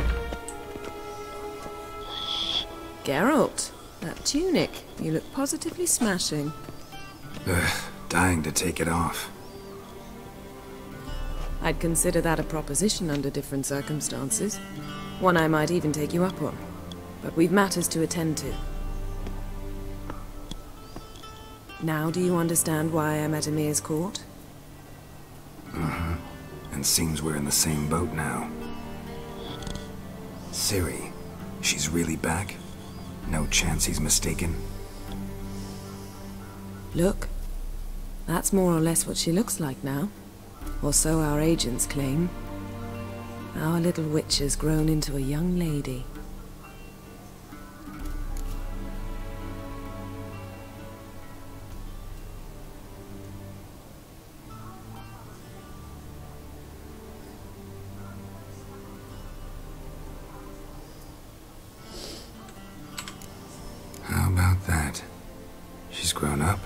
Geralt, that tunic. You look positively smashing. Dying to take it off. I'd consider that a proposition under different circumstances. One I might even take you up on. But we've matters to attend to. Now do you understand why I'm at Emir's court? Mm-hmm. And seems we're in the same boat now. Ciri, she's really back? No chance he's mistaken? Look. That's more or less what she looks like now. Or so our agents claim. Our little witch has grown into a young lady. How about that? She's grown up?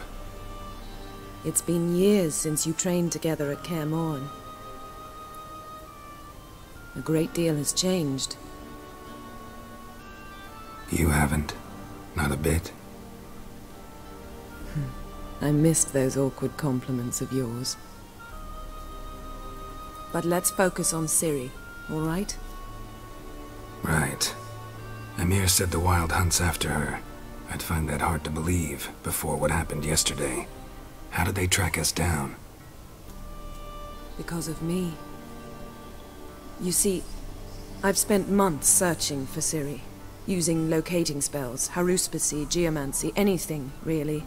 It's been years since you trained together at Kaer Morhen. A great deal has changed. You haven't. Not a bit. I missed those awkward compliments of yours. But let's focus on Ciri, all right? Right. Emir said the Wild Hunt's after her. I'd find that hard to believe before what happened yesterday. How did they track us down? Because of me. You see, I've spent months searching for Ciri, using locating spells, haruspicy, geomancy, anything, really.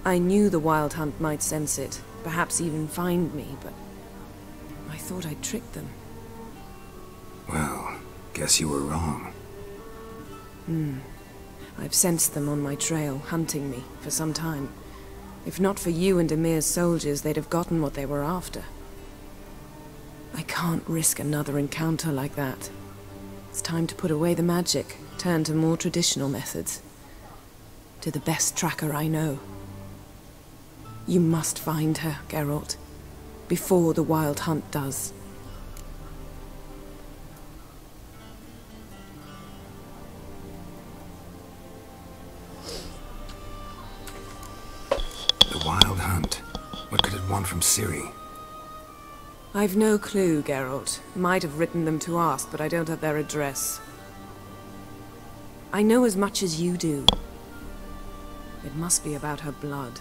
I knew the Wild Hunt might sense it, perhaps even find me, but I thought I'd tricked them. Well, guess you were wrong. I've sensed them on my trail, hunting me, for some time. If not for you and Emir's soldiers, they'd have gotten what they were after. I can't risk another encounter like that. It's time to put away the magic, turn to more traditional methods. To the best tracker I know. You must find her, Geralt. Before the Wild Hunt does. The Wild Hunt. What could it want from Ciri? I've no clue, Geralt. Might have written them to ask, but I don't have their address. I know as much as you do. It must be about her blood.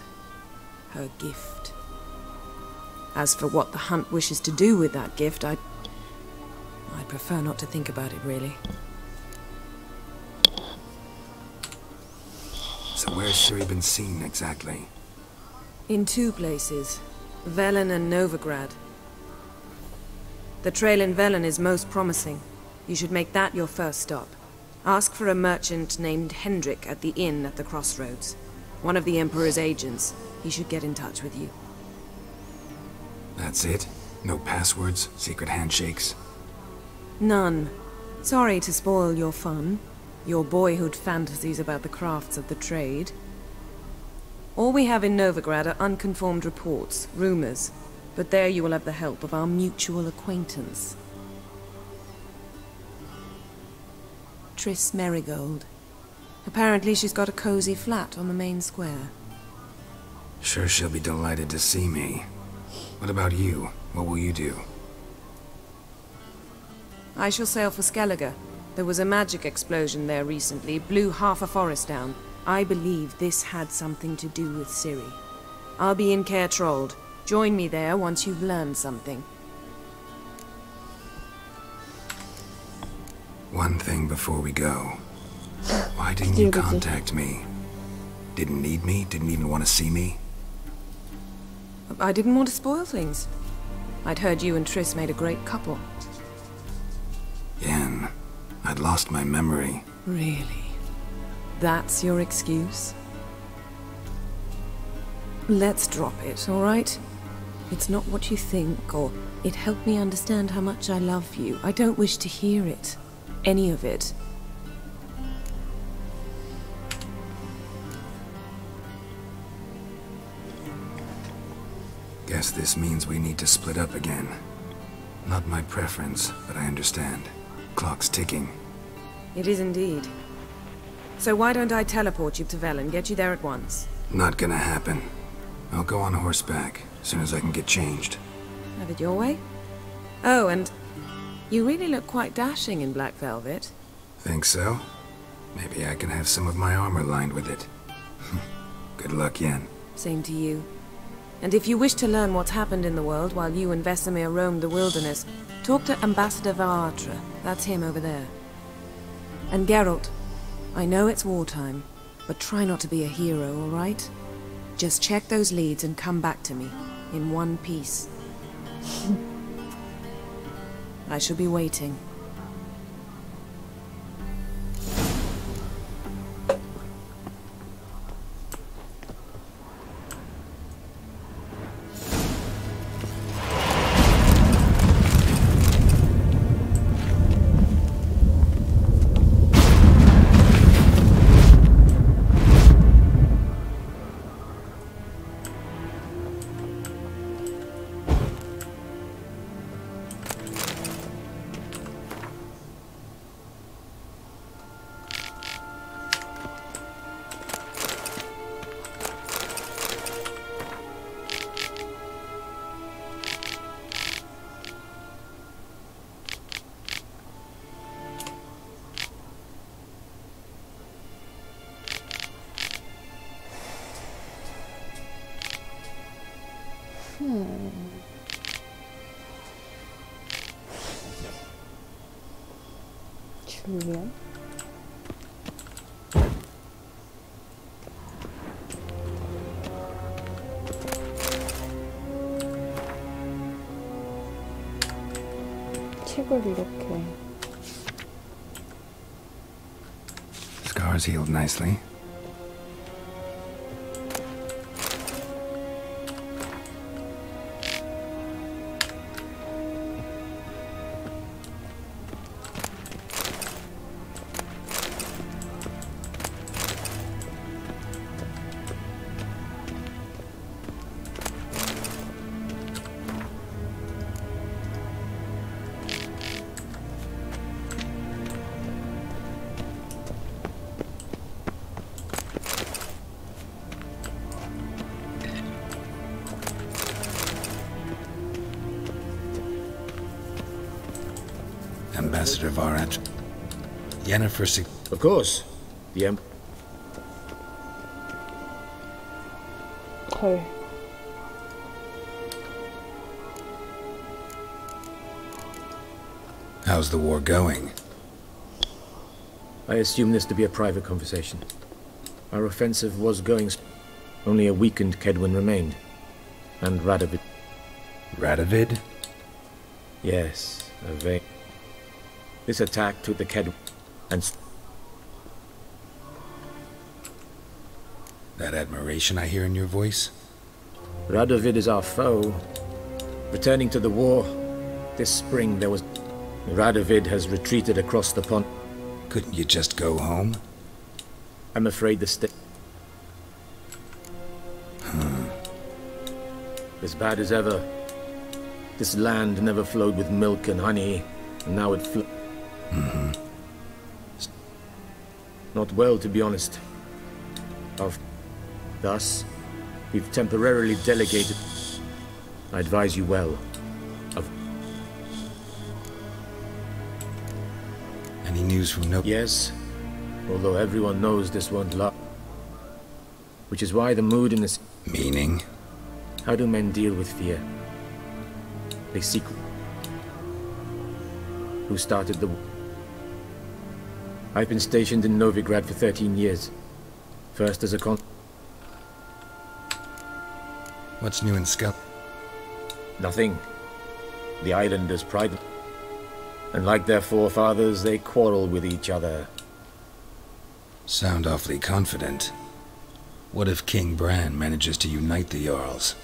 Her gift. As for what the Hunt wishes to do with that gift, I'd prefer not to think about it, really. So where's Ciri been seen, exactly? In two places. Velen and Novigrad. The trail in Velen is most promising. You should make that your first stop. Ask for a merchant named Hendrik at the inn at the crossroads. One of the Emperor's agents. He should get in touch with you. That's it? No passwords? Secret handshakes? None. Sorry to spoil your fun. Your boyhood fantasies about the crafts of the trade. All we have in Novigrad are unconformed reports, rumors. But there you will have the help of our mutual acquaintance. Triss Merigold. Apparently she's got a cozy flat on the main square. Sure she'll be delighted to see me. What about you? What will you do? I shall sail for Skellige. There was a magic explosion there recently, blew half a forest down. I believe this had something to do with Ciri. I'll be in Caer Trold. Join me there once you've learned something. One thing before we go. Why didn't you contact me? Didn't need me? Didn't even want to see me? I didn't want to spoil things. I'd heard you and Triss made a great couple. Yen, I'd lost my memory. Really? That's your excuse? Let's drop it, all right? It's not what you think, or it helped me understand how much I love you. I don't wish to hear it. Any of it. Guess this means we need to split up again. Not my preference, but I understand. Clock's ticking. It is indeed. So why don't I teleport you to Vel and get you there at once? Not gonna happen. I'll go on horseback, as soon as I can get changed. Have it your way? Oh, and you really look quite dashing in black velvet. Think so? Maybe I can have some of my armor lined with it. Good luck, Yen. Same to you. And if you wish to learn what's happened in the world while you and Vesemir roamed the wilderness, talk to Ambassador Varatra. That's him over there. And Geralt, I know it's wartime, but try not to be a hero, all right? Just check those leads and come back to me, in one piece. I shall be waiting. 주면 책을 이렇게 Scars healed nicely. Ambassador Varatra. Yenifer. Of course. The 헐. How's the war going? I assume this to be a private conversation. Our offensive was going. Only a weakened Kedwin remained. And Radovid. Radovid? Yes, a vain. This attack took the Kedwin and... That admiration I hear in your voice? Radovid is our foe. Returning to the war, this spring there was... Radovid has retreated across the pond. Couldn't you just go home? I'm afraid the state... As bad as ever. This land never flowed with milk and honey, and now it flows. Not well, to be honest. Thus, we've temporarily delegated. I advise you well. Any news? news from no... Yes, although everyone knows this won't last. Which is why the mood in this... Meaning? How do men deal with fear? They seek... Who started the... I've been stationed in Novigrad for 13 years. First as a What's new in Scotland? Nothing. The islanders pride... And like their forefathers, they quarrel with each other. Sound awfully confident. What if King Bran manages to unite the Jarls?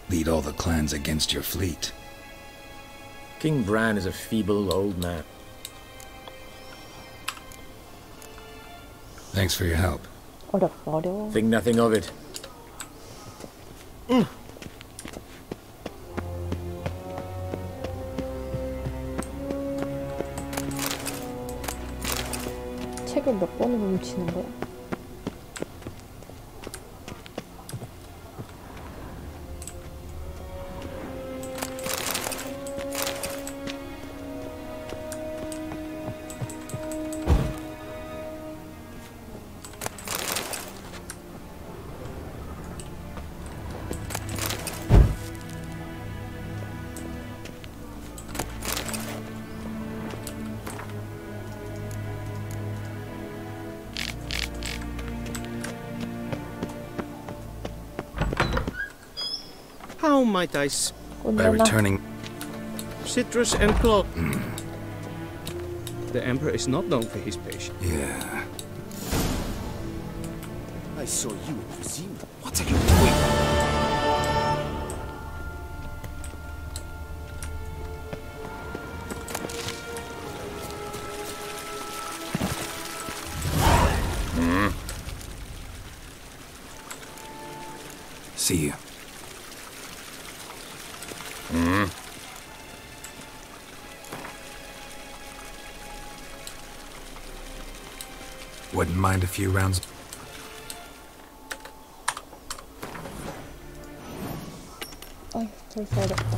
Lead all the clans against your fleet? King Bran is a feeble old man. Thanks for your help. 어려워. Think nothing of it. 책을 몇 번을 훔치는 거야? How might I By returning... citrus and clove. The Emperor is not known for his patience. Yeah. I saw you in Vizima. What are you doing? See you. Wouldn't mind a few rounds. 어이, 벌써 어렵다.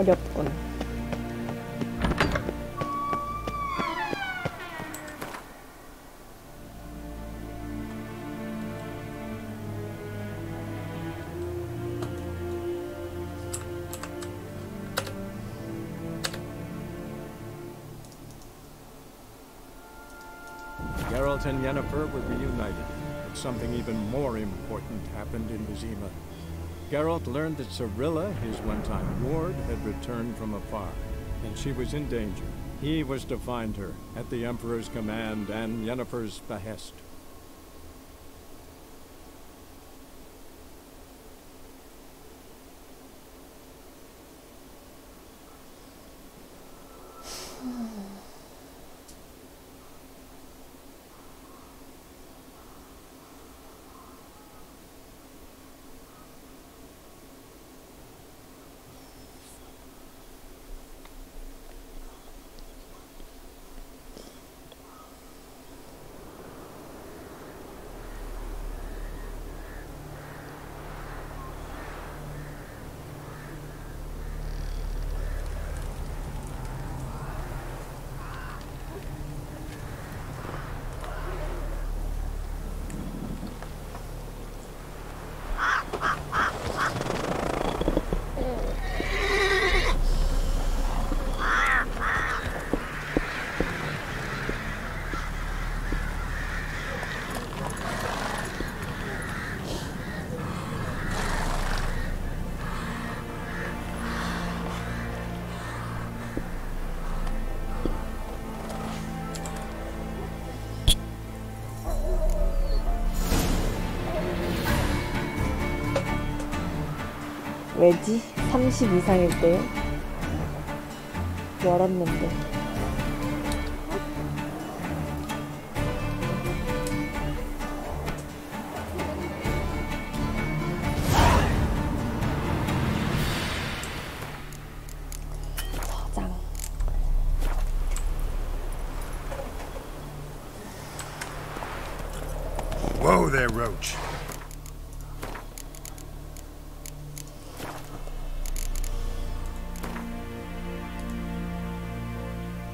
어렵군. Geralt and Yennefer were reunited, but something even more important happened in Vizima. Geralt learned that Cirilla, his one-time ward, had returned from afar, and she was in danger. He was to find her, at the Emperor's command and Yennefer's behest. 왜지? 30 이상일 때요? 열었는데. 저장. Whoa there, Roach.